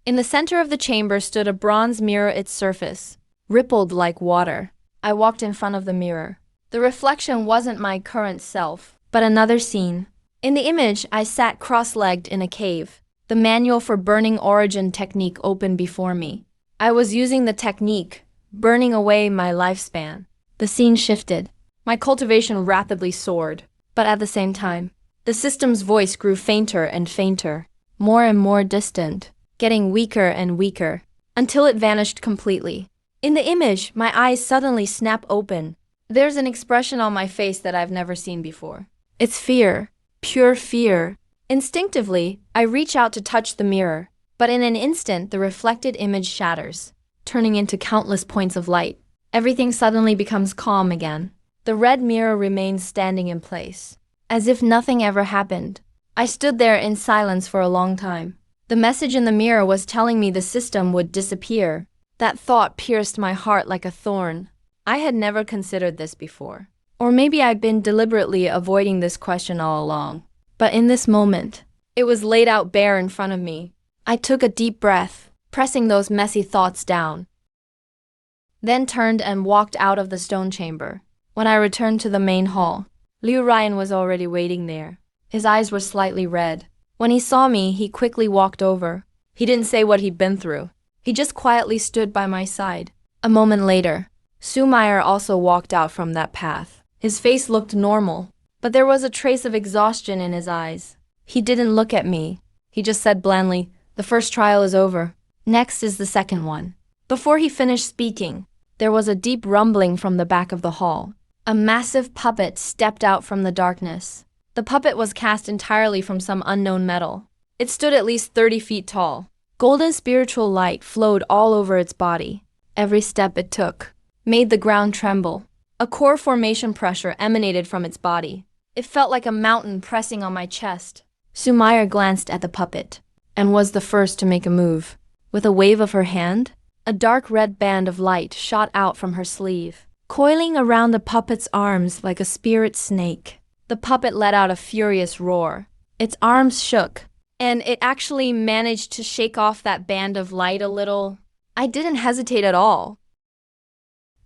In the center of the chamber stood a bronze mirror. Its surface rippled like water. I walked in front of the mirror. The reflection wasn't my current self, but another scene. In the image, I sat cross-legged in a cave. The manual for burning origin technique opened before me. I was using the technique, burning away my lifespan. The scene shifted. My cultivation rapidly soared, but at the same time, the system's voice grew fainter and fainter, more and more distant, getting weaker and weaker, until it vanished completely. In the image, my eyes suddenly snap open. There's an expression on my face that I've never seen before. It's fear, pure fear. Instinctively, I reach out to touch the mirror, but in an instant the reflected image shatters, turning into countless points of light. Everything suddenly becomes calm again. The red mirror remains standing in place, as if nothing ever happened. I stood there in silence for a long time. The message in the mirror was telling me the system would disappear. That thought pierced my heart like a thorn. I had never considered this before. Or maybe I'd been deliberately avoiding this question all along. But in this moment, it was laid out bare in front of me. I took a deep breath, pressing those messy thoughts down, then turned and walked out of the stone chamber. When I returned to the main hall, Liu Ryan was already waiting there. His eyes were slightly red. When he saw me, he quickly walked over. He didn't say what he'd been through. He just quietly stood by my side. A moment later, Su Meyer also walked out from that path. His face looked normal, but there was a trace of exhaustion in his eyes. He didn't look at me. He just said blandly, "The first trial is over. Next is the second one." Before he finished speaking, there was a deep rumbling from the back of the hall. A massive puppet stepped out from the darkness. The puppet was cast entirely from some unknown metal. It stood at least 30 feet tall. Golden spiritual light flowed all over its body. Every step it took made the ground tremble. A core formation pressure emanated from its body. It felt like a mountain pressing on my chest. Su Meyer glanced at the puppet and was the first to make a move. With a wave of her hand, a dark red band of light shot out from her sleeve, coiling around the puppet's arms like a spirit snake. The puppet let out a furious roar. Its arms shook, and it actually managed to shake off that band of light a little. I didn't hesitate at all.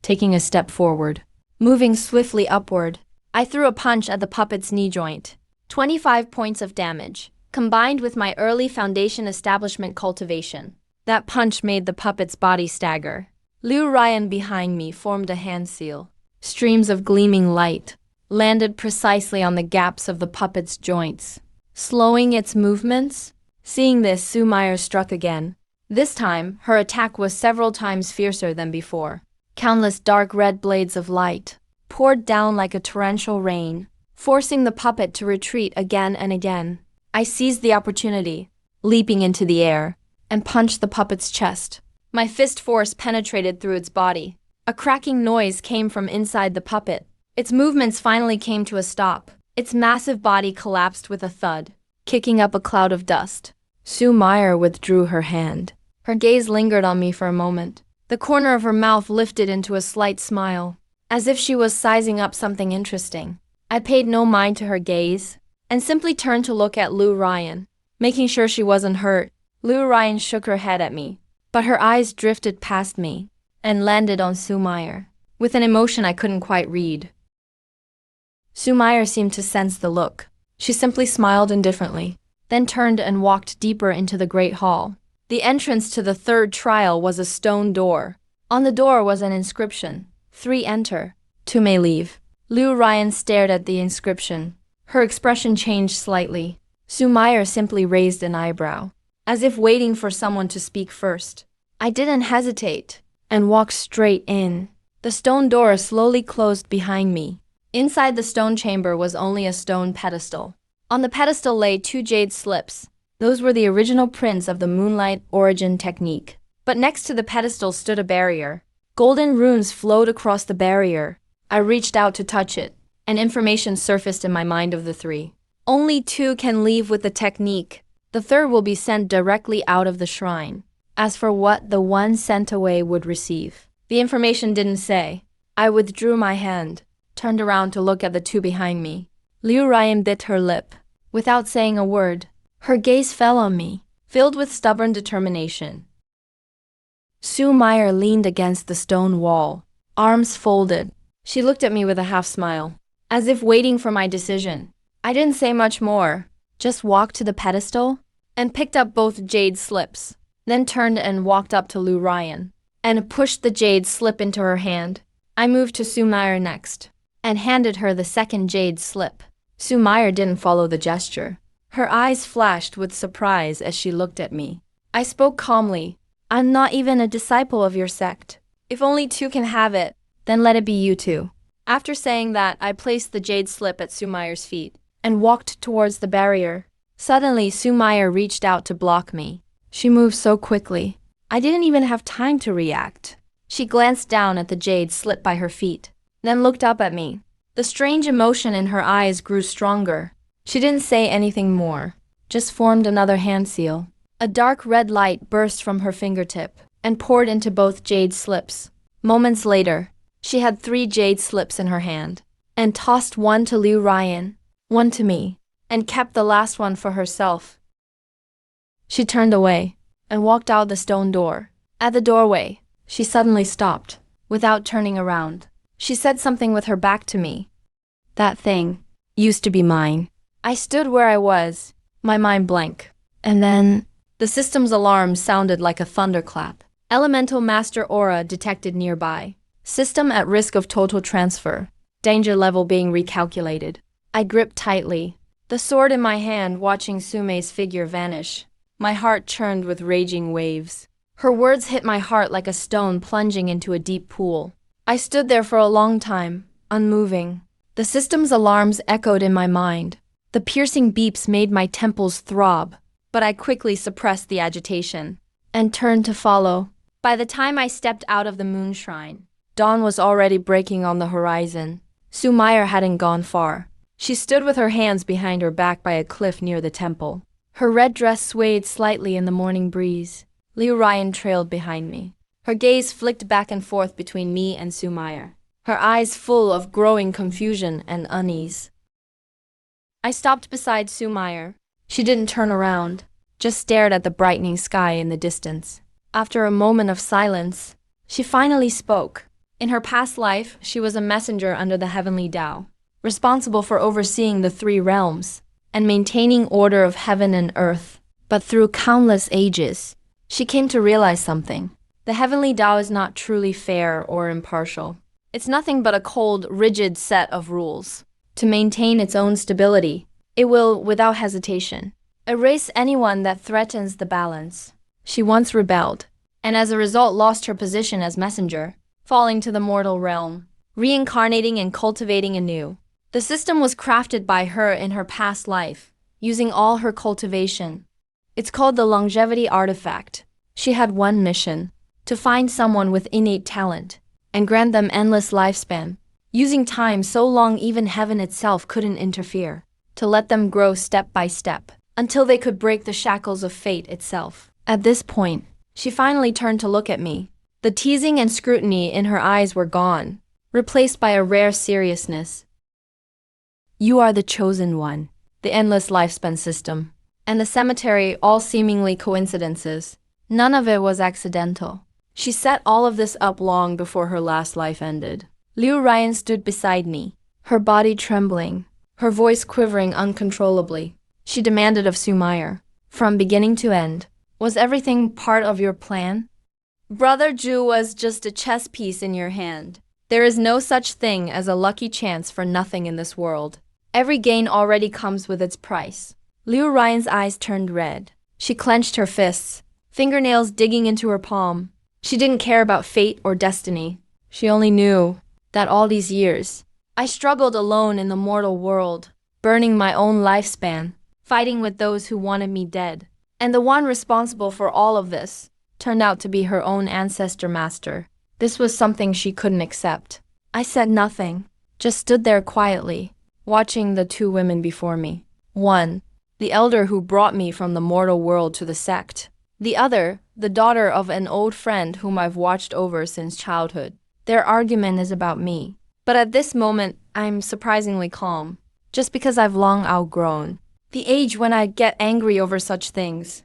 Taking a step forward, moving swiftly upward, I threw a punch at the puppet's knee joint. 25 points of damage, combined with my early foundation establishment cultivation. That punch made the puppet's body stagger. Liu Ryan behind me formed a hand seal. Streams of gleaming light landed precisely on the gaps of the puppet's joints, slowing its movements. Seeing this, Su Meyer struck again. This time, her attack was several times fiercer than before. Countless dark red blades of light poured down like a torrential rain, forcing the puppet to retreat again and again. I seized the opportunity, leaping into the air, and punched the puppet's chest. My fist force penetrated through its body. A cracking noise came from inside the puppet. Its movements finally came to a stop. Its massive body collapsed with a thud, kicking up a cloud of dust. Su Meyer withdrew her hand. Her gaze lingered on me for a moment. The corner of her mouth lifted into a slight smile, as if she was sizing up something interesting. I paid no mind to her gaze, and simply turned to look at Liu Ryan, making sure she wasn't hurt. Liu Ryan shook her head at me, but her eyes drifted past me and landed on Su Meyer, with an emotion I couldn't quite read. Su Meyer seemed to sense the look. She simply smiled indifferently, then turned and walked deeper into the great hall. The entrance to the third trial was a stone door. On the door was an inscription: 3 enter, 2 may leave. Liu Ryan stared at the inscription. Her expression changed slightly. Su Meyer simply raised an eyebrow, as if waiting for someone to speak first. I didn't hesitate and walked straight in. The stone door slowly closed behind me. Inside the stone chamber was only a stone pedestal. On the pedestal lay 2 jade slips. Those were the original prints of the moonlight origin technique. But next to the pedestal stood a barrier. Golden runes flowed across the barrier. I reached out to touch it, and information surfaced in my mind of the three. Only two can leave with the technique. The third will be sent directly out of the shrine. As for what the one sent away would receive, the information didn't say. I withdrew my hand, turned around to look at the two behind me. Liu Ryan bit her lip. Without saying a word, her gaze fell on me, filled with stubborn determination. Sue Meyer leaned against the stone wall, arms folded. She looked at me with a half smile, as if waiting for my decision. I didn't say much more, just walked to the pedestal and picked up both jade slips, then turned and walked up to Liu Ryan and pushed the jade slip into her hand. I moved to Sue Meyer next and handed her the second jade slip. Sue Meyer didn't follow the gesture. Her eyes flashed with surprise as she looked at me. I spoke calmly. I'm not even a disciple of your sect. If only two can have it, then let it be you two. After saying that, I placed the jade slip at Sue Meyer's feet and walked towards the barrier. Suddenly, Sue Meyer reached out to block me. She moved so quickly, I didn't even have time to react. She glanced down at the jade slip by her feet, then looked up at me. The strange emotion in her eyes grew stronger. She didn't say anything more, just formed another hand seal. A dark red light burst from her fingertip and poured into both jade slips. Moments later, she had 3 jade slips in her hand and tossed one to Liu Ryan, one to me, and kept the last one for herself. She turned away and walked out the stone door. At the doorway, she suddenly stopped, without turning around. She said something with her back to me. That thing used to be mine. I stood where I was, my mind blank. And then, the system's alarm sounded like a thunderclap. Elemental Master Aura detected nearby. System at risk of total transfer. Danger level being recalculated. I gripped tightly, the sword in my hand, watching Sumei's figure vanish. My heart churned with raging waves. Her words hit my heart like a stone plunging into a deep pool. I stood there for a long time, unmoving. The system's alarms echoed in my mind. The piercing beeps made my temples throb, but I quickly suppressed the agitation and turned to follow. By the time I stepped out of the moon shrine, dawn was already breaking on the horizon. Sue Meyer hadn't gone far. She stood with her hands behind her back by a cliff near the temple. Her red dress swayed slightly in the morning breeze. Liu Ryan trailed behind me. Her gaze flicked back and forth between me and Sue Meyer, her eyes full of growing confusion and unease. I stopped beside Sue Meyer. She didn't turn around, just stared at the brightening sky in the distance. After a moment of silence, she finally spoke. In her past life, she was a messenger under the heavenly Tao, responsible for overseeing the 3 realms and maintaining order of heaven and earth. But through countless ages, she came to realize something. The heavenly Tao is not truly fair or impartial. It's nothing but a cold, rigid set of rules. To maintain its own stability, it will, without hesitation, erase anyone that threatens the balance. She once rebelled, and as a result lost her position as messenger, falling to the mortal realm, reincarnating and cultivating anew. The system was crafted by her in her past life, using all her cultivation. It's called the longevity artifact. She had one mission: to find someone with innate talent and grant them endless lifespan, using time so long even heaven itself couldn't interfere, to let them grow step by step until they could break the shackles of fate itself. At this point, she finally turned to look at me. The teasing and scrutiny in her eyes were gone, replaced by a rare seriousness. You are the chosen one, the endless lifespan system, and the cemetery, all seemingly coincidences. None of it was accidental. She set all of this up long before her last life ended. Liu Ryan stood beside me, her body trembling, her voice quivering uncontrollably. She demanded of Sue Meyer, from beginning to end, was everything part of your plan? Brother Zhu was just a chess piece in your hand. There is no such thing as a lucky chance for nothing in this world. Every gain already comes with its price. Liu Ryan's eyes turned red. She clenched her fists, fingernails digging into her palm. She didn't care about fate or destiny. She only knew that all these years, I struggled alone in the mortal world, burning my own lifespan, fighting with those who wanted me dead. And the one responsible for all of this turned out to be her own ancestor master. This was something she couldn't accept. I said nothing, just stood there quietly, watching the two women before me. One, the elder who brought me from the mortal world to the sect. The other, the daughter of an old friend whom I've watched over since childhood. Their argument is about me. But at this moment, I'm surprisingly calm, just because I've long outgrown the age when I get angry over such things.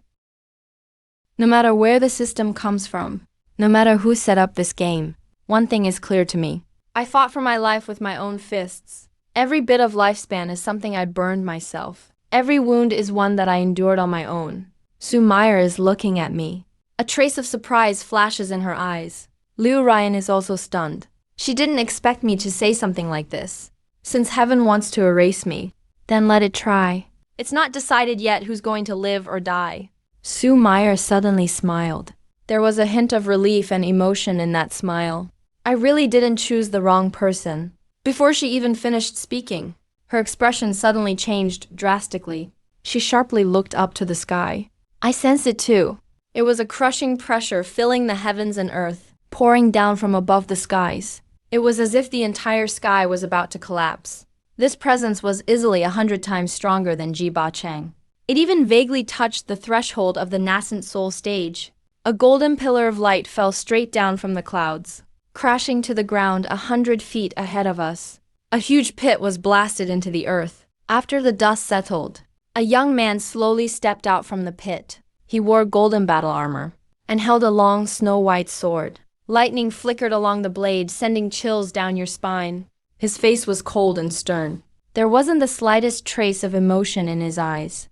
No matter where the system comes from, no matter who set up this game, one thing is clear to me. I fought for my life with my own fists. Every bit of lifespan is something I burned myself. Every wound is one that I endured on my own. Sue Meyer is looking at me. A trace of surprise flashes in her eyes. Liu Ryan is also stunned. She didn't expect me to say something like this. Since heaven wants to erase me, then let it try. It's not decided yet who's going to live or die. Sue Meyer suddenly smiled. There was a hint of relief and emotion in that smile. I really didn't choose the wrong person. Before she even finished speaking, her expression suddenly changed drastically. She sharply looked up to the sky. I sensed it too. It was a crushing pressure filling the heavens and earth, pouring down from above the skies. It was as if the entire sky was about to collapse. This presence was easily 100 times stronger than Jiba Chang. It even vaguely touched the threshold of the nascent soul stage. A golden pillar of light fell straight down from the clouds, crashing to the ground 100 feet ahead of us. A huge pit was blasted into the earth. After the dust settled, a young man slowly stepped out from the pit. He wore golden battle armor and held a long snow-white sword. Lightning flickered along the blade, sending chills down your spine. His face was cold and stern. There wasn't the slightest trace of emotion in his eyes.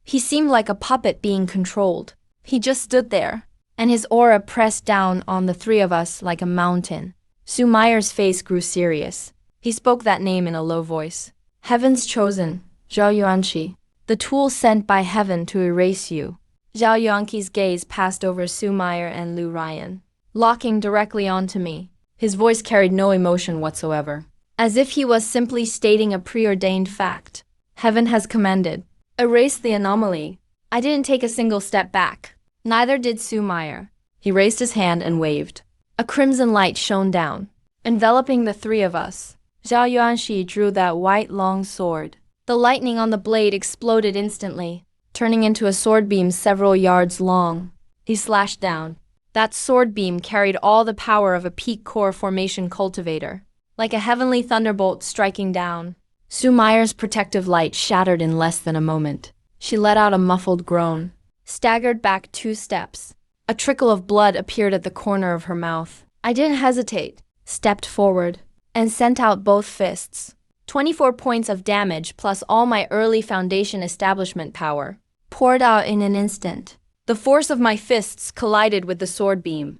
He seemed like a puppet being controlled. He just stood there, and his aura pressed down on the three of us like a mountain. Sue Meyer's face grew serious. He spoke that name in a low voice. Heaven's chosen, Zhao Yuanqi. The tool sent by heaven to erase you. Zhao Yuanqi's gaze passed over Sue Meyer and Liu Ryan, locking directly onto me. His voice carried no emotion whatsoever, as if he was simply stating a preordained fact. Heaven has commanded. Erase the anomaly. I didn't take a single step back. Neither did Sue Meyer. He raised his hand and waved. A crimson light shone down, enveloping the three of us. Zhao Yuanqi drew that white long sword. The lightning on the blade exploded instantly, turning into a sword beam several yards long. He slashed down. That sword beam carried all the power of a peak core formation cultivator, like a heavenly thunderbolt striking down. Sue Meyer's protective light shattered in less than a moment. She let out a muffled groan, staggered back 2 steps. A trickle of blood appeared at the corner of her mouth. I didn't hesitate, stepped forward, and sent out both fists. 24 points of damage plus all my early foundation establishment power poured out in an instant. The force of my fists collided with the sword beam.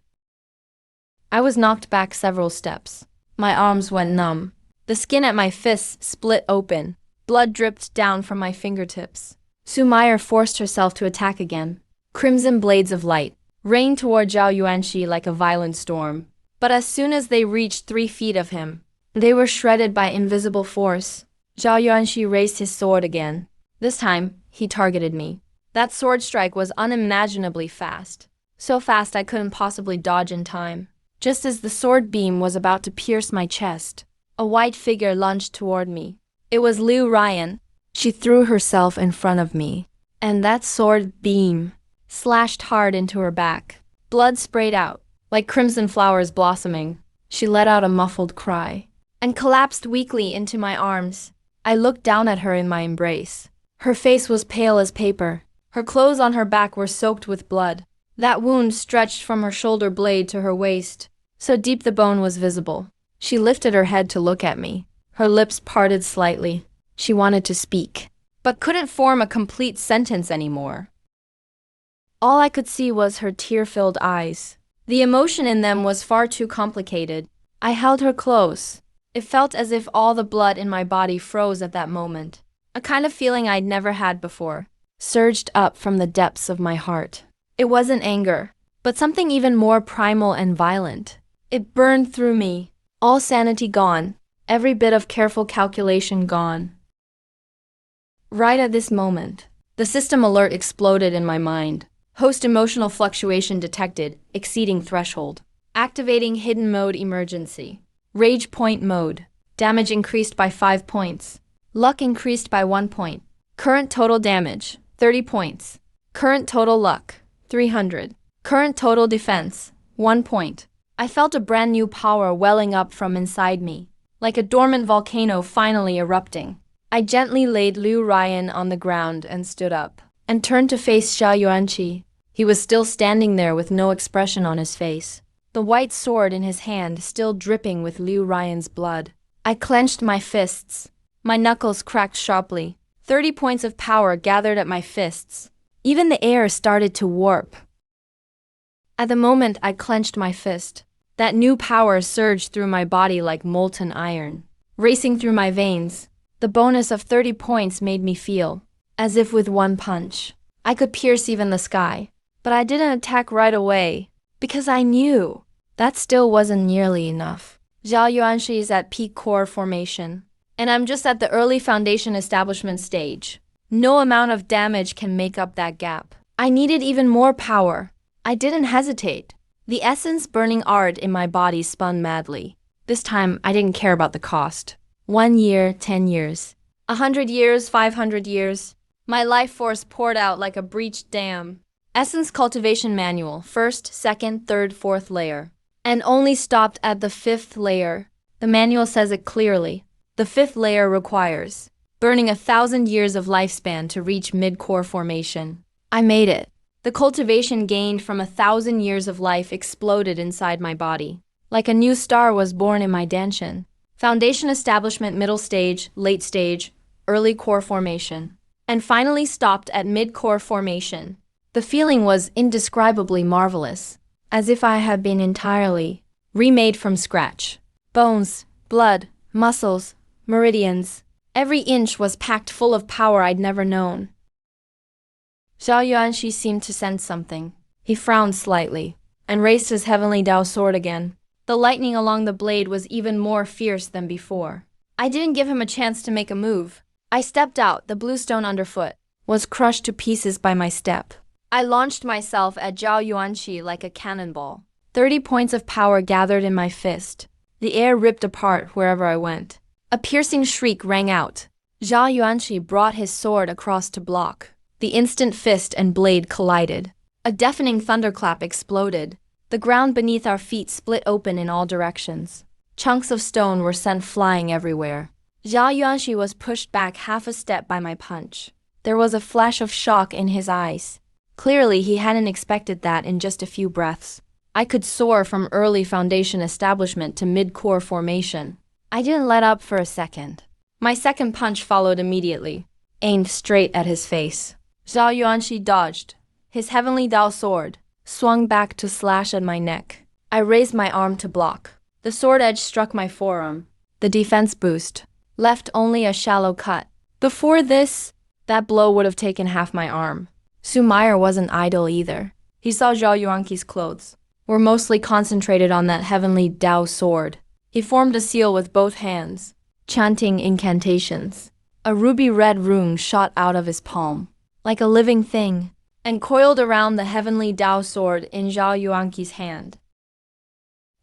I was knocked back several steps. My arms went numb. The skin at my fists split open. Blood dripped down from my fingertips. Sue Meyer forced herself to attack again. Crimson blades of light rained toward Zhao Yuanqi like a violent storm. But as soon as they reached 3 feet of him, they were shredded by invisible force. Zhao Yuanqi raised his sword again. This time, he targeted me. That sword strike was unimaginably fast. So fast I couldn't possibly dodge in time. Just as the sword beam was about to pierce my chest, a white figure lunged toward me. It was Liu Ryan. She threw herself in front of me, and that sword beam slashed hard into her back. Blood sprayed out, like crimson flowers blossoming. She let out a muffled cry and collapsed weakly into my arms. I looked down at her in my embrace. Her face was pale as paper. Her clothes on her back were soaked with blood. That wound stretched from her shoulder blade to her waist, so deep the bone was visible. She lifted her head to look at me. Her lips parted slightly. She wanted to speak, but couldn't form a complete sentence anymore. All I could see was her tear-filled eyes. The emotion in them was far too complicated. I held her close. It felt as if all the blood in my body froze at that moment. A kind of feeling I'd never had before surged up from the depths of my heart. It wasn't anger, but something even more primal and violent. It burned through me, all sanity gone, every bit of careful calculation gone. Right at this moment, the system alert exploded in my mind. Host emotional fluctuation detected, exceeding threshold. Activating hidden mode emergency. Rage point mode. Damage increased by 5 points. Luck increased by 1 point. Current total damage, 30 points. Current total luck, 300. Current total defense, 1 point. I felt a brand new power welling up from inside me, like a dormant volcano finally erupting. I gently laid Liu Ryan on the ground and stood up, and turned to face Xia Yuanqi. He was still standing there with no expression on his face, the white sword in his hand still dripping with Liu Ryan's blood. I clenched my fists. My knuckles cracked sharply. 30 points of power gathered at my fists. Even the air started to warp. At the moment I clenched my fist, that new power surged through my body like molten iron, racing through my veins. The bonus of 30 points made me feel as if with one punch, I could pierce even the sky. But I didn't attack right away, because I knew that still wasn't nearly enough. Zhao Yuanshi is at peak core formation, and I'm just at the early foundation establishment stage. No amount of damage can make up that gap. I needed even more power. I didn't hesitate. The essence burning art in my body spun madly. This time, I didn't care about the cost. 1 year, 10 years. 100 years, 500 years. My life force poured out like a breached dam. Essence Cultivation Manual, 1st, 2nd, 3rd, 4th layer. And only stopped at the 5th layer. The manual says it clearly. The 5th layer requires burning 1,000 years of lifespan to reach mid-core formation. I made it. The cultivation gained from 1,000 years of life exploded inside my body. Like a new star was born in my danshin. Foundation establishment middle stage, late stage, early core formation. And finally stopped at mid-core formation. The feeling was indescribably marvelous, as if I had been entirely remade from scratch. Bones, blood, muscles, meridians. Every inch was packed full of power I'd never known. Xiao Yuanxi seemed to sense something. He frowned slightly, and raised his heavenly Dao sword again. The lightning along the blade was even more fierce than before. I didn't give him a chance to make a move. I stepped out, the blue stone underfoot was crushed to pieces by my step. I launched myself at Zhao Yuanqi like a cannonball. 30 points of power gathered in my fist. The air ripped apart wherever I went. A piercing shriek rang out. Zhao Yuanqi brought his sword across to block. The instant fist and blade collided. A deafening thunderclap exploded. The ground beneath our feet split open in all directions. Chunks of stone were sent flying everywhere. Zhao Yuanqi was pushed back half a step by my punch. There was a flash of shock in his eyes. Clearly, he hadn't expected that in just a few breaths. I could soar from early foundation establishment to mid-core formation. I didn't let up for a second. My second punch followed immediately, aimed straight at his face. Zhao Yuanqi dodged. His heavenly Dao sword swung back to slash at my neck. I raised my arm to block. The sword edge struck my forearm. The defense boost left only a shallow cut. Before this, that blow would have taken half my arm. Su Meyer wasn't idle either. He saw Zhao Yuanqi's clothes were mostly concentrated on that heavenly Dao sword. He formed a seal with both hands, chanting incantations. A ruby-red rune shot out of his palm, like a living thing, and coiled around the heavenly Dao sword in Zhao Yuanqi's hand.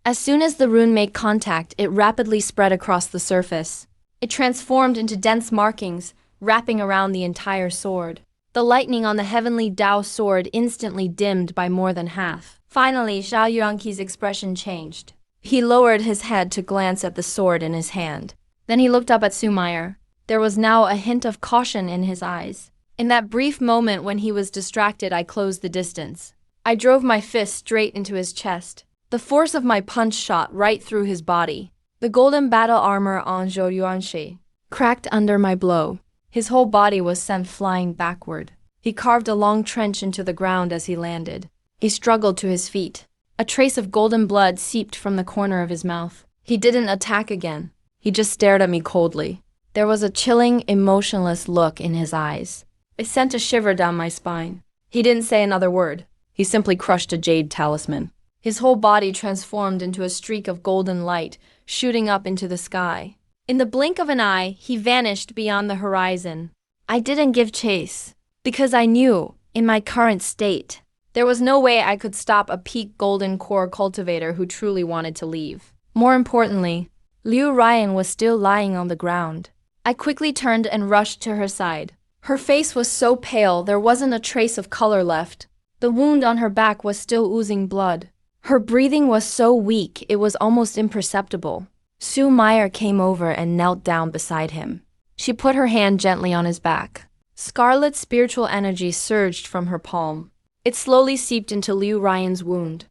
As soon as the rune made contact, it rapidly spread across the surface. It transformed into dense markings, wrapping around the entire sword. The lightning on the heavenly Dao sword instantly dimmed by more than half. Finally, Zhao Yuanqi's expression changed. He lowered his head to glance at the sword in his hand. Then he looked up at Su Meyer. There was now a hint of caution in his eyes. In that brief moment when he was distracted, I closed the distance. I drove my fist straight into his chest. The force of my punch shot right through his body. The golden battle armor on Zhou Yuanxi cracked under my blow. His whole body was sent flying backward. He carved a long trench into the ground as he landed. He struggled to his feet. A trace of golden blood seeped from the corner of his mouth. He didn't attack again. He just stared at me coldly. There was a chilling, emotionless look in his eyes. It sent a shiver down my spine. He didn't say another word. He simply crushed a jade talisman. His whole body transformed into a streak of golden light, shooting up into the sky. In the blink of an eye, he vanished beyond the horizon. I didn't give chase, because I knew, in my current state, there was no way I could stop a peak golden core cultivator who truly wanted to leave. More importantly, Liu Ryan was still lying on the ground. I quickly turned and rushed to her side. Her face was so pale there wasn't a trace of color left. The wound on her back was still oozing blood. Her breathing was so weak it was almost imperceptible. Sue Meyer came over and knelt down beside him. She put her hand gently on his back. Scarlet spiritual energy surged from her palm. It slowly seeped into Liu Ryan's wound.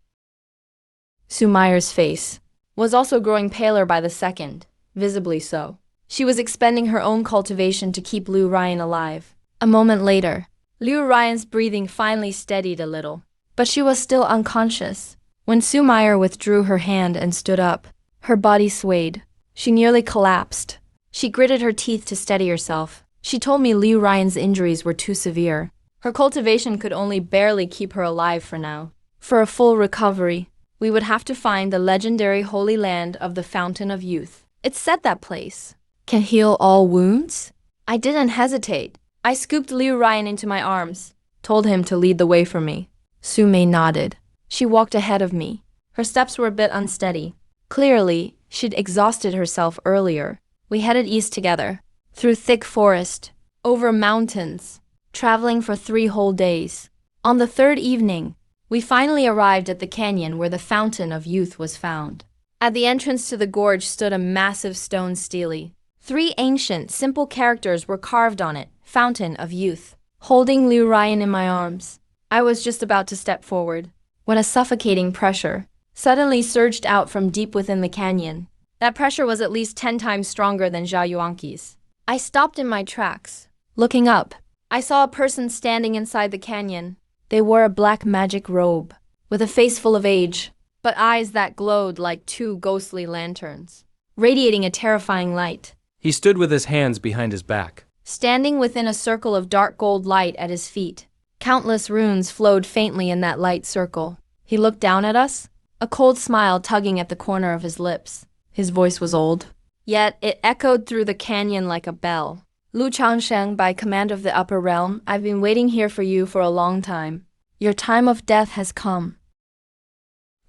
Sue Meyer's face was also growing paler by the second, visibly so. She was expending her own cultivation to keep Liu Ryan alive. A moment later, Liu Ryan's breathing finally steadied a little, but she was still unconscious. When Sue Meyer withdrew her hand and stood up, her body swayed. She nearly collapsed. She gritted her teeth to steady herself. She told me Liu Ryan's injuries were too severe. Her cultivation could only barely keep her alive for now. For a full recovery, we would have to find the legendary Holy Land of the Fountain of Youth. It said that place can heal all wounds? I didn't hesitate. I scooped Liu Ryan into my arms, told him to lead the way for me. Sue Mei nodded. She walked ahead of me. Her steps were a bit unsteady. Clearly, she'd exhausted herself earlier. We headed east together, through thick forest, over mountains, traveling for 3 whole days. On the 3rd evening, we finally arrived at the canyon where the Fountain of Youth was found. At the entrance to the gorge stood a massive stone stele. 3 ancient, simple characters were carved on it, Fountain of Youth. Holding Liu Ryan in my arms, I was just about to step forward, when a suffocating pressure suddenly surged out from deep within the canyon. That pressure was at least 10 times stronger than Zhao Yuanqi's. I stopped in my tracks. Looking up, I saw a person standing inside the canyon. They wore a black magic robe, with a face full of age, but eyes that glowed like 2 ghostly lanterns, radiating a terrifying light.
He stood with his hands behind his back,
standing within a circle of dark gold light at his feet. Countless runes flowed faintly in that light circle. He looked down at us, a cold smile tugging at the corner of his lips. His voice was old, yet it echoed through the canyon like a bell. Lu Changsheng, by command of the Upper Realm, I've been waiting here for you for a long time. Your time of death has come.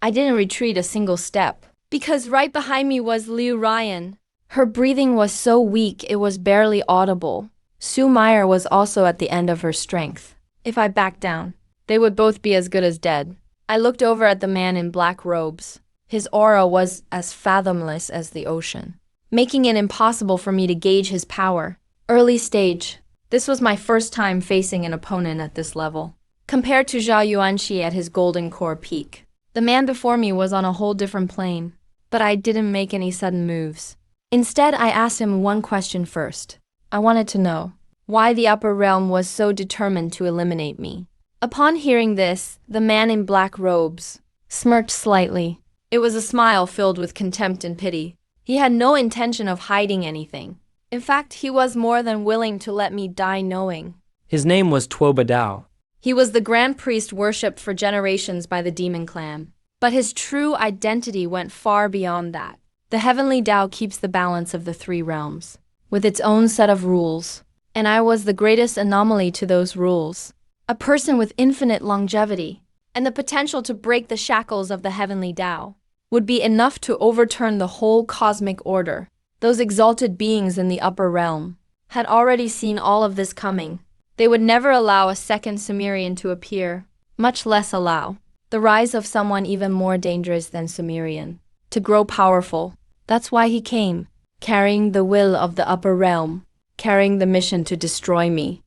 I didn't retreat a single step, because right behind me was Liu Ryan. Her breathing was so weak it was barely audible. Sue Meyer was also at the end of her strength. If I backed down, they would both be as good as dead. I looked over at the man in black robes. His aura was as fathomless as the ocean, making it impossible for me to gauge his power. Early stage. This was my first time facing an opponent at this level. Compared to Zhao Yuanqi at his golden core peak, the man before me was on a whole different plane. But I didn't make any sudden moves. Instead, I asked him one question first. I wanted to know why the Upper Realm was so determined to eliminate me. Upon hearing this, the man in black robes smirked slightly. It was a smile filled with contempt and pity. He had no intention of hiding anything. In fact, he was more than willing to let me die knowing.
His name was Tuo Badao.
He was the grand priest worshipped for generations by the demon clan. But his true identity went far beyond that. The heavenly Tao keeps the balance of the 3 realms, with its own set of rules. And I was the greatest anomaly to those rules. A person with infinite longevity, and the potential to break the shackles of the heavenly Tao, would be enough to overturn the whole cosmic order. Those exalted beings in the upper realm had already seen all of this coming. They would never allow a second Sumerian to appear, much less allow the rise of someone even more dangerous than Sumerian to grow powerful. That's why he came, carrying the will of the upper realm, carrying the mission to destroy me.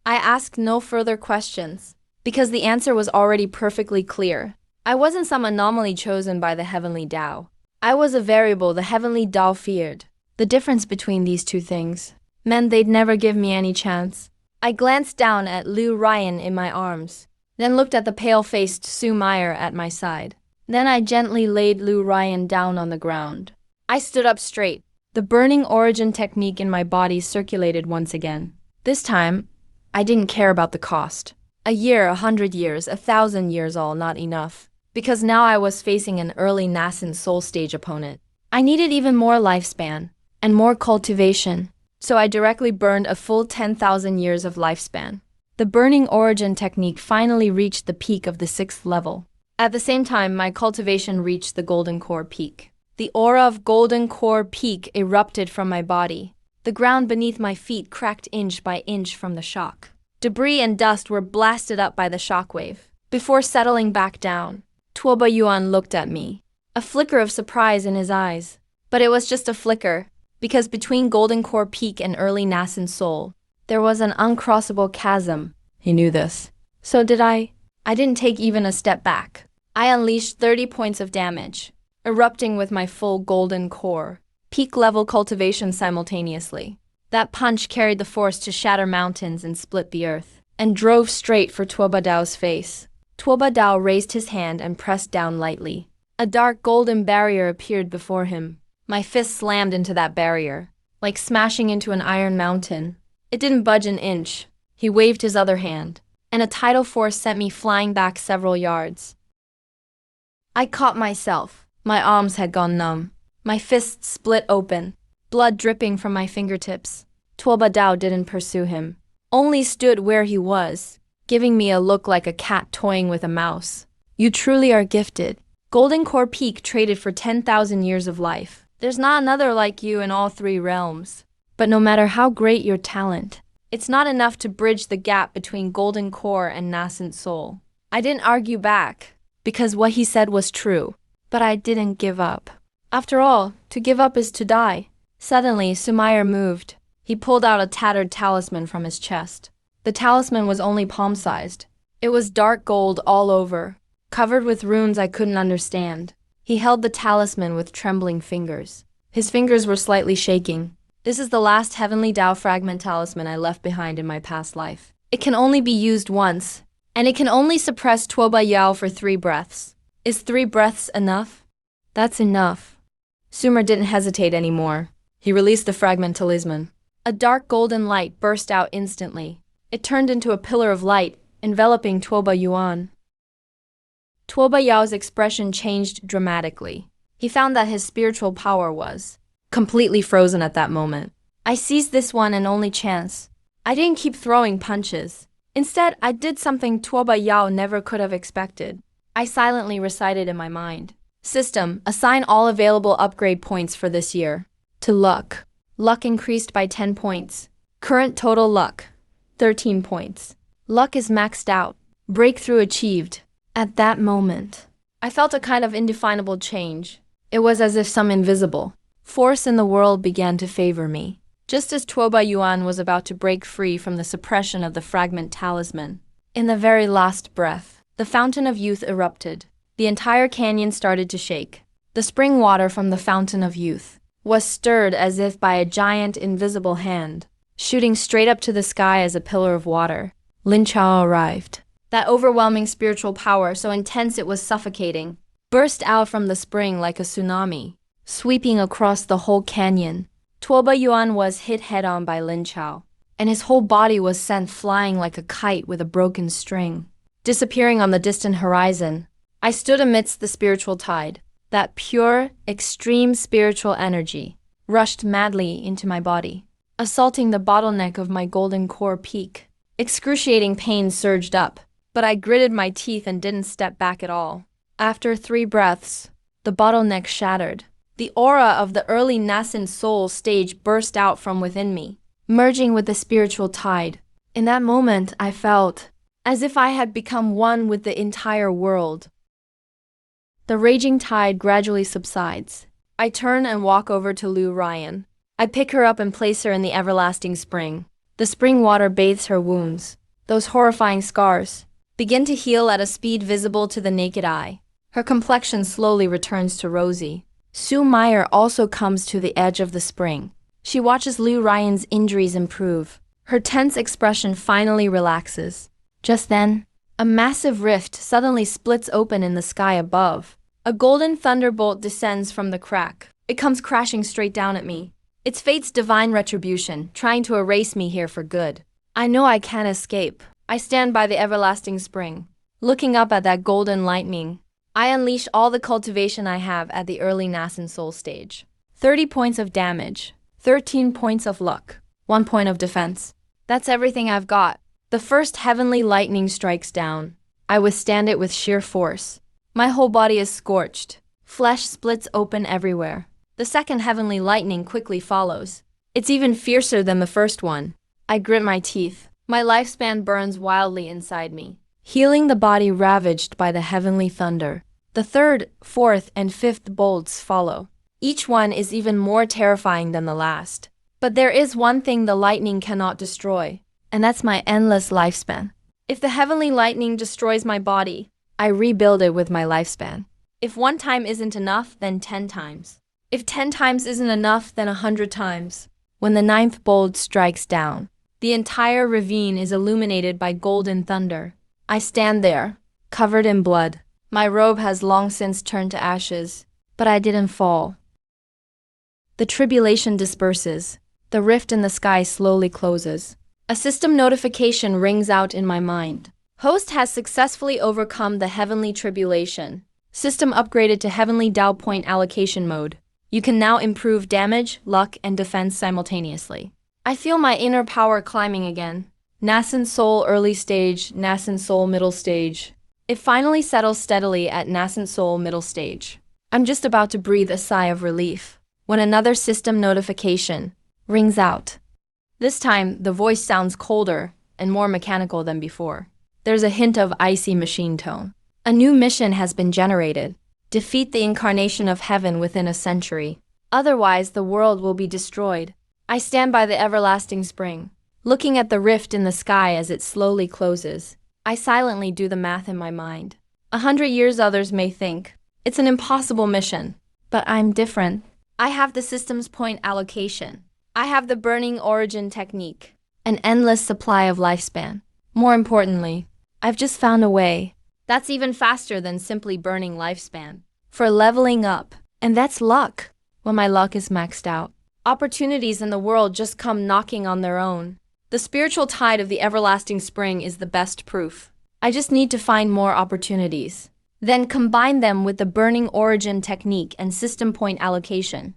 I asked no further questions, because the answer was already perfectly clear. I wasn't some anomaly chosen by the heavenly Tao. I was a variable the heavenly Tao feared. The difference between these 2 things meant they'd never give me any chance. I glanced down at Liu Ryan in my arms, then looked at the pale-faced Sue Meyer at my side. Then I gently laid Liu Ryan down on the ground. I stood up straight. The burning origin technique in my body circulated once again. This time, I didn't care about the cost. A year, 100 years, 1,000 years, all not enough. Because now I was facing an early nascent soul stage opponent. I needed even more lifespan, and more cultivation. So I directly burned a full 10,000 years of lifespan. The burning origin technique finally reached the peak of the 6th level. At the same time, my cultivation reached the golden core peak. The aura of golden core peak erupted from my body. The ground beneath my feet cracked inch by inch from the shock. Debris and dust were blasted up by the shockwave. Before settling back down, Tuoba Yuan looked at me, a flicker of surprise in his eyes. But it was just a flicker, because between Golden Core Peak and early nascent soul, there was an uncrossable chasm. He knew this. So did I. I didn't take even a step back. I unleashed 30 points of damage, erupting with my full Golden Core Peak level cultivation simultaneously. That punch carried the force to shatter mountains and split the earth, and drove straight for Tuoba Dao's face. Tuoba Dao raised his hand and pressed down lightly. A dark golden barrier appeared before him. My fist slammed into that barrier, like smashing into an iron mountain. It didn't budge an inch. He waved his other hand, and a tidal force sent me flying back several yards. I caught myself. My arms had gone numb. My fists split open, blood dripping from my fingertips. Tuoba Dao didn't pursue him, only stood where he was, giving me a look like a cat toying with a mouse. You truly are gifted. Golden Core Peak traded for 10,000 years of life. There's not another like you in all three realms. But no matter how great your talent, it's not enough to bridge the gap between Golden Core and nascent soul. I didn't argue back, because what he said was true. But I didn't give up. After all, to give up is to die. Suddenly, Sumair moved. He pulled out a tattered talisman from his chest. The talisman was only palm-sized. It was dark gold all over, covered with runes I couldn't understand. He held the talisman with trembling fingers. His fingers were slightly shaking. This is the last Heavenly Dao Fragment talisman I left behind in my past life. It can only be used once, and it can only suppress Tuoba Yao for 3 breaths. Is 3 breaths enough? That's enough. Sumer didn't hesitate anymore. He released the fragment talisman. A dark golden light burst out instantly. It turned into a pillar of light, enveloping Tuoba Yuan. Tuoba Yao's expression changed dramatically. He found that his spiritual power was completely frozen at that moment. I seized this one and only chance. I didn't keep throwing punches. Instead, I did something Tuoba Yao never could have expected. I silently recited in my mind. System, assign all available upgrade points for this year. To luck. Luck increased by 10 points. Current total luck, 13 points. Luck is maxed out. Breakthrough achieved. At that moment, I felt a kind of indefinable change. It was as if some invisible force in the world began to favor me. Just as Tuoba Yuan was about to break free from the suppression of the fragment talisman, in the very last breath, the fountain of youth erupted. The entire canyon started to shake. The spring water from the fountain of youth was stirred as if by a giant invisible hand, shooting straight up to the sky as a pillar of water. Lin Chao arrived. That overwhelming spiritual power, so intense it was suffocating, burst out from the spring like a tsunami, sweeping across the whole canyon. Tuoba Yuan was hit head-on by Lin Chao, and his whole body was sent flying like a kite with a broken string, disappearing on the distant horizon. I stood amidst the spiritual tide. That pure, extreme spiritual energy rushed madly into my body, assaulting the bottleneck of my Golden Core Peak. Excruciating pain surged up, but I gritted my teeth and didn't step back at all. After 3 breaths, the bottleneck shattered. The aura of the early nascent soul stage burst out from within me, merging with the spiritual tide. In that moment, I felt as if I had become one with the entire world. The raging tide gradually subsides. I turn and walk over to Lu Ryan. I pick her up and place her in the everlasting spring. The spring water bathes her wounds. Those horrifying scars begin to heal at a speed visible to the naked eye. Her complexion slowly returns to rosy. Sue Meyer also comes to the edge of the spring. She watches Lu Ryan's injuries improve. Her tense expression finally relaxes. Just then, a massive rift suddenly splits open in the sky above. A golden thunderbolt descends from the crack. It comes crashing straight down at me. It's fate's divine retribution, trying to erase me here for good. I know I can't escape. I stand by the everlasting spring, looking up at that golden lightning. I unleash all the cultivation I have at the early nascent soul stage. 30 points of damage, 13 points of luck, 1 point of defense. That's everything I've got. The first heavenly lightning strikes down. I withstand it with sheer force. My whole body is scorched, Flesh splits open everywhere. The second heavenly lightning quickly follows. It's even fiercer than the first one. I grit my teeth. My lifespan burns wildly inside me, healing the body ravaged by the heavenly thunder. The third, fourth, and fifth bolts follow. Each one is even more terrifying than the last. But there is one thing the lightning cannot destroy, and that's my endless lifespan. If the heavenly lightning destroys my body, I rebuild it with my lifespan. If 1 time isn't enough, then 10 times. If 10 times isn't enough, then 100 times. When the 9th bolt strikes down, the entire ravine is illuminated by golden thunder. I stand there, covered in blood. My robe has long since turned to ashes, but I didn't fall. The tribulation disperses. The rift in the sky slowly closes. A system notification rings out in my mind. Host has successfully overcome the heavenly tribulation. System upgraded to heavenly Dow point allocation mode. You can now improve damage, luck, and defense simultaneously. I feel my inner power climbing again. Nascent Soul early stage, Nascent Soul middle stage. It finally settles steadily at Nascent Soul middle stage. I'm just about to breathe a sigh of relief when another system notification rings out. This time, the voice sounds colder and more mechanical than before. There's a hint of icy machine tone. A new mission has been generated. Defeat the incarnation of heaven within a century. Otherwise, the world will be destroyed. I stand by the everlasting spring, looking at the rift in the sky as it slowly closes. I silently do the math in my mind. 100 years others may think. It's an impossible mission. But I'm different. I have the system's point allocation. I have the burning origin technique. An endless supply of lifespan. More importantly, I've just found a way that's even faster than simply burning lifespan for leveling up. And that's luck. When my luck is maxed out, opportunities in the world just come knocking on their own. The spiritual tide of the everlasting spring is the best proof. I just need to find more opportunities, then combine them with the burning origin technique and system point allocation.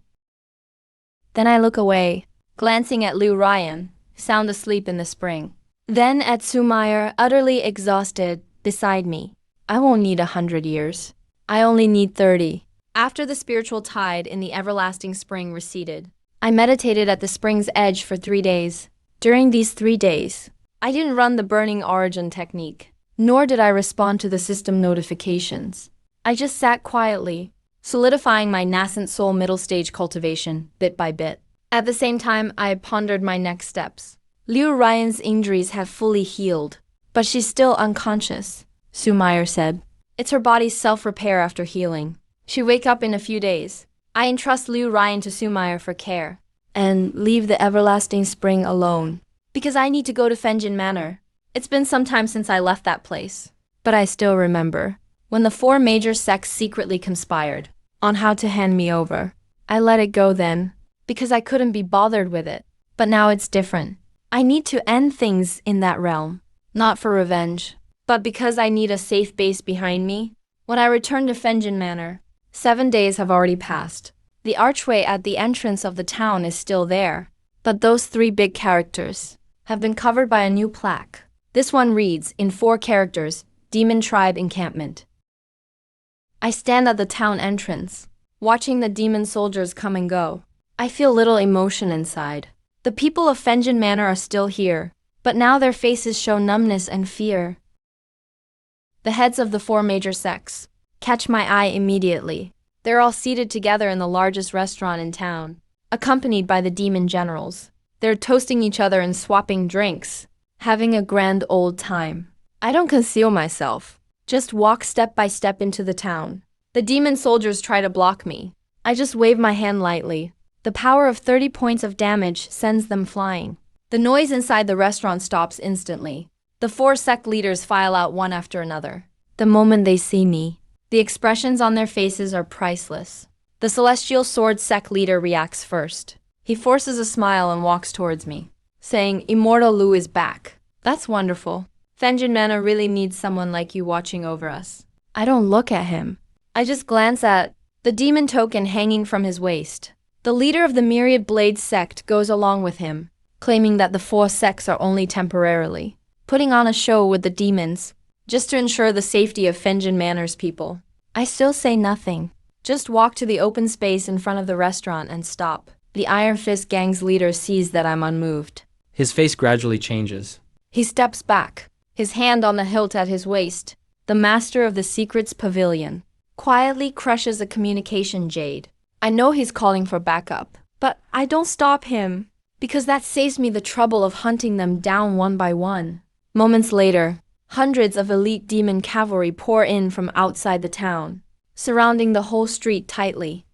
Then I look away, glancing at Liu Ryan, sound asleep in the spring. Then at Sumair, utterly exhausted, beside me. I won't need 100 years. I only need 30. After the spiritual tide in the everlasting spring receded, I meditated at the spring's edge for 3 days. During these 3 days, I didn't run the burning origin technique, nor did I respond to the system notifications. I just sat quietly, solidifying my nascent soul middle stage cultivation, bit by bit. At the same time, I pondered my next steps. Liu Ryan's injuries have fully healed, but she's still unconscious, Sumair said. It's her body's self-repair after healing. She'll wake up in a few days. I entrust Liu Ryan to Sumair for care, and leave the everlasting spring alone, because I need to go to Fenjin Manor. It's been some time since I left that place, but I still remember when the 4 major sects secretly conspired on how to hand me over. I let it go then, because I couldn't be bothered with it. But now it's different. I need to end things in that realm, not for revenge, but because I need a safe base behind me. When I return to Fenjin Manor, 7 days have already passed. The archway at the entrance of the town is still there, but those 3 big characters have been covered by a new plaque. This one reads, in 4 characters, Demon Tribe Encampment. I stand at the town entrance, watching the demon soldiers come and go. I feel little emotion inside. The people of Fenjin Manor are still here, but now their faces show numbness and fear. The heads of the 4 major sects catch my eye immediately. They're all seated together in the largest restaurant in town, accompanied by the demon generals. They're toasting each other and swapping drinks, having a grand old time. I don't conceal myself, just walk step by step into the town. The demon soldiers try to block me. I just wave my hand lightly. The power of 30 points of damage sends them flying. The noise inside the restaurant stops instantly. The 4 sect leaders file out one after another. The moment they see me, the expressions on their faces are priceless. The Celestial Sword sect leader reacts first. He forces a smile and walks towards me, saying, Immortal Lu is back. That's wonderful. Fenjin Manor really needs someone like you watching over us. I don't look at him. I just glance at the demon token hanging from his waist. The leader of the Myriad Blade sect goes along with him, claiming that the 4 sects are only temporarily putting on a show with the demons, just to ensure the safety of Fenjin Manor's people. I still say nothing. Just walk to the open space in front of the restaurant and stop. The Iron Fist gang's leader sees that I'm unmoved.
His face gradually changes.
He steps back, his hand on the hilt at his waist. The master of the secrets pavilion quietly crushes a communication jade. I know he's calling for backup, but I don't stop him, because that saves me the trouble of hunting them down one by one. Moments later, hundreds of elite demon cavalry pour in from outside the town, surrounding the whole street tightly.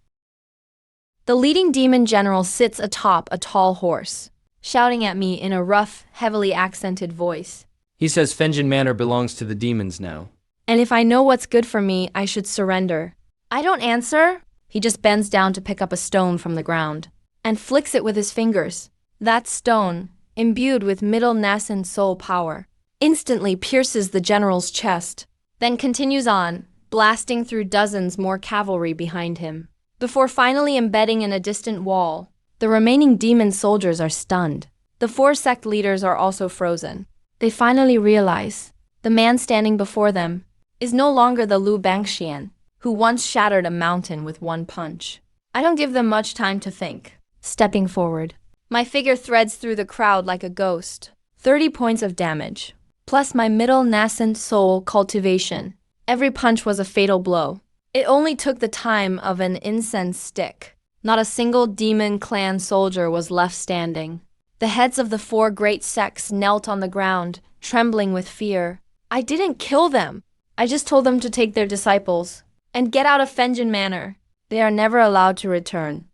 The leading demon general sits atop a tall horse, shouting at me in a rough, heavily accented voice.
He says Fenjin Manor belongs to the demons now.
And if I know what's good for me, I should surrender. I don't answer. He just bends down to pick up a stone from the ground and flicks it with his fingers. That stone, imbued with middle nascent soul power, instantly pierces the general's chest, then continues on, blasting through dozens more cavalry behind him. Before finally embedding in a distant wall, the remaining demon soldiers are stunned. The 4 sect leaders are also frozen. They finally realize the man standing before them is no longer the Lu Bangxian, who once shattered a mountain with one punch. I don't give them much time to think. Stepping forward, my figure threads through the crowd like a ghost. 30 points of damage, plus my middle nascent soul cultivation. Every punch was a fatal blow. It only took the time of an incense stick. Not a single demon clan soldier was left standing. The heads of the 4 great sects knelt on the ground, trembling with fear. I didn't kill them. I just told them to take their disciples and get out of Fenjin Manor. They are never allowed to return.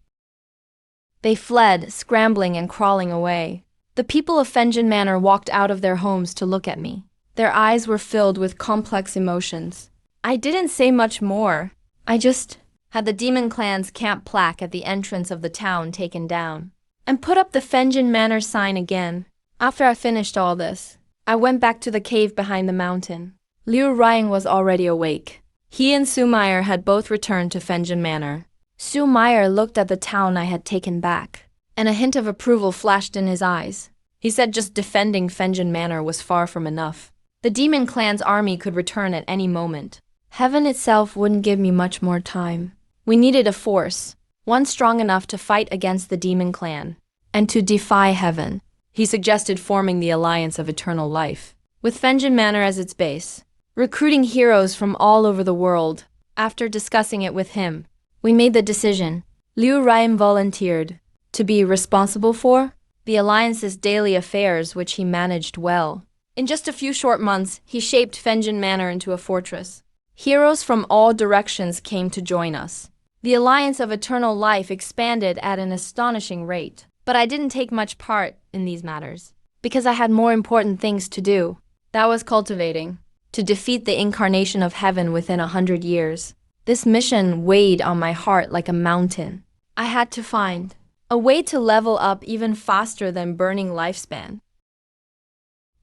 They fled, scrambling and crawling away. The people of Fenjin Manor walked out of their homes to look at me. Their eyes were filled with complex emotions. I didn't say much more. I just had the Demon Clan's camp plaque at the entrance of the town taken down and put up the Fenjin Manor sign again. After I finished all this, I went back to the cave behind the mountain. Liu Ryan was already awake. He and Su Meyer had both returned to Fenjin Manor. Su Meyer looked at the town I had taken back, and a hint of approval flashed in his eyes. He said just defending Fenjin Manor was far from enough. The Demon Clan's army could return at any moment. Heaven itself wouldn't give me much more time. We needed a force, one strong enough to fight against the Demon Clan, and to defy Heaven. He suggested forming the Alliance of Eternal Life, with Fenjin Manor as its base, recruiting heroes from all over the world. After discussing it with him, we made the decision. Liu Ryan volunteered to be responsible for the Alliance's daily affairs, which he managed well. In just a few short months, he shaped Fenjin Manor into a fortress. Heroes from all directions came to join us. The Alliance of Eternal Life expanded at an astonishing rate. But I didn't take much part in these matters, because I had more important things to do. That was cultivating, to defeat the incarnation of Heaven within 100 years. This mission weighed on my heart like a mountain. I had to find a way to level up even faster than burning lifespan.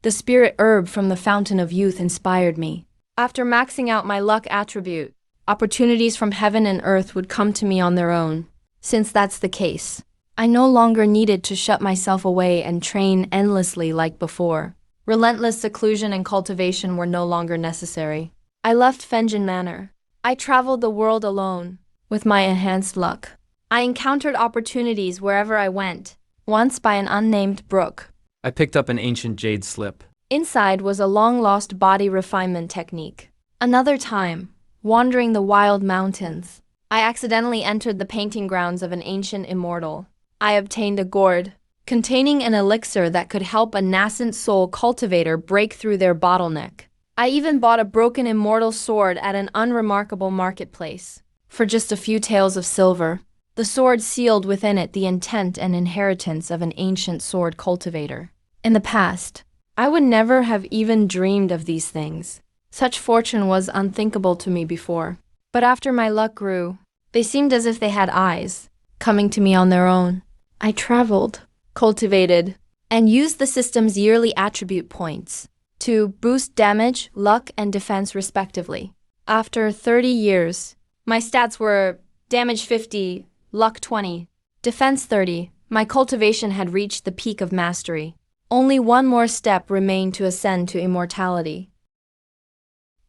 The spirit herb from the Fountain of Youth inspired me. After maxing out my luck attribute, opportunities from heaven and earth would come to me on their own. Since that's the case, I no longer needed to shut myself away and train endlessly like before. Relentless seclusion and cultivation were no longer necessary. I left Fenjin Manor. I traveled the world alone, with my enhanced luck. I encountered opportunities wherever I went, once by an unnamed brook.
I picked up an ancient jade slip.
Inside was a long-lost body refinement technique. Another time, wandering the wild mountains, I accidentally entered the painting grounds of an ancient immortal. I obtained a gourd containing an elixir that could help a nascent soul cultivator break through their bottleneck. I even bought a broken immortal sword at an unremarkable marketplace. For just a few taels of silver, the sword sealed within it the intent and inheritance of an ancient sword cultivator. In the past, I would never have even dreamed of these things. Such fortune was unthinkable to me before. But after my luck grew, they seemed as if they had eyes, coming to me on their own. I traveled, cultivated, and used the system's yearly attribute points to boost damage, luck, and defense respectively. After 30 years, my stats were damage 50, luck 20, defense 30. My cultivation had reached the peak of mastery. Only one more step remained to ascend to immortality.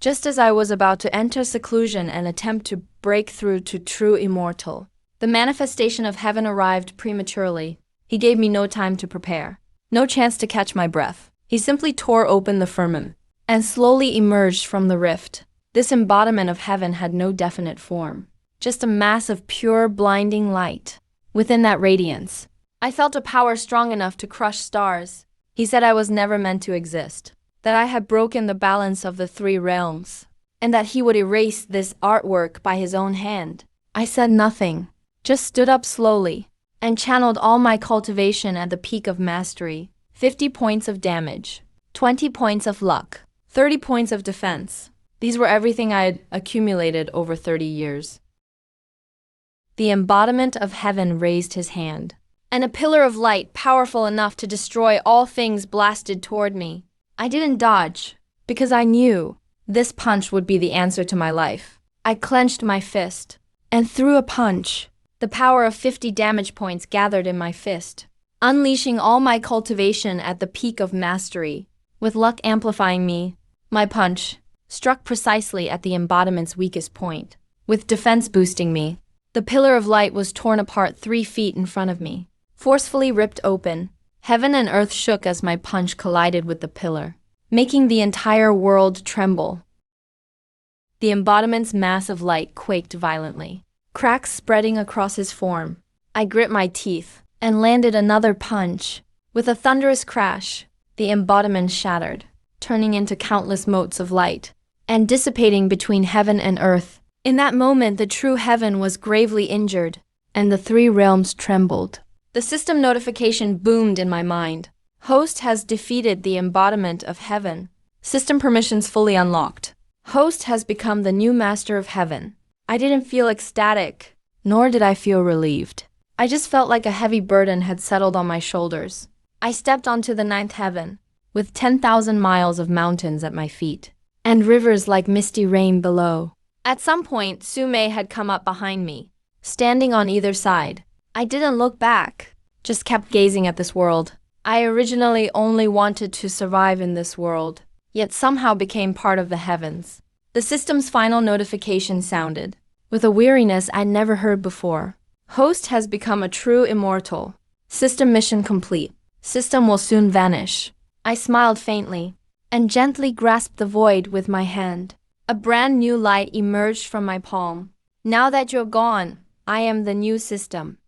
just as I was about to enter seclusion and attempt to break through to true immortal. The manifestation of heaven arrived prematurely. He gave me no time to prepare, no chance to catch my breath. He simply tore open the firmament and slowly emerged from the rift. This embodiment of heaven had no definite form, just a mass of pure, blinding light. Within that radiance, I felt a power strong enough to crush stars. He said I was never meant to exist, that I had broken the balance of the three realms, and that he would erase this artwork by his own hand. I said nothing, just stood up slowly, and channeled all my cultivation at the peak of mastery. 50 points of damage, 20 points of luck, 30 points of defense. These were everything I had accumulated over 30 years. The embodiment of heaven raised his hand, and a pillar of light powerful enough to destroy all things blasted toward me. I didn't dodge, because I knew this punch would be the answer to my life. I clenched my fist and threw a punch. The power of 50 damage points gathered in my fist, unleashing all my cultivation at the peak of mastery. With luck amplifying me, my punch struck precisely at the embodiment's weakest point. With defense boosting me, the pillar of light was torn apart 3 feet in front of me, forcefully ripped open. Heaven and earth shook as my punch collided with the pillar, making the entire world tremble. The embodiment's mass of light quaked violently, cracks spreading across his form. I grit my teeth and landed another punch. With a thunderous crash, the embodiment shattered, turning into countless motes of light and dissipating between heaven and earth. In that moment, the true heaven was gravely injured, and the 3 realms trembled. The system notification boomed in my mind. Host has defeated the embodiment of heaven. System permissions fully unlocked. Host has become the new master of heaven. I didn't feel ecstatic, nor did I feel relieved. I just felt like a heavy burden had settled on my shoulders. I stepped onto the 9th heaven, with 10,000 miles of mountains at my feet, and rivers like misty rain below. At some point, Sume had come up behind me, standing on either side. I didn't look back, just kept gazing at this world. I originally only wanted to survive in this world, yet somehow became part of the heavens. The system's final notification sounded, with a weariness I'd never heard before. Host has become a true immortal. System mission complete. System will soon vanish. I smiled faintly, and gently grasped the void with my hand. A brand new light emerged from my palm. Now that you're gone, I am the new system.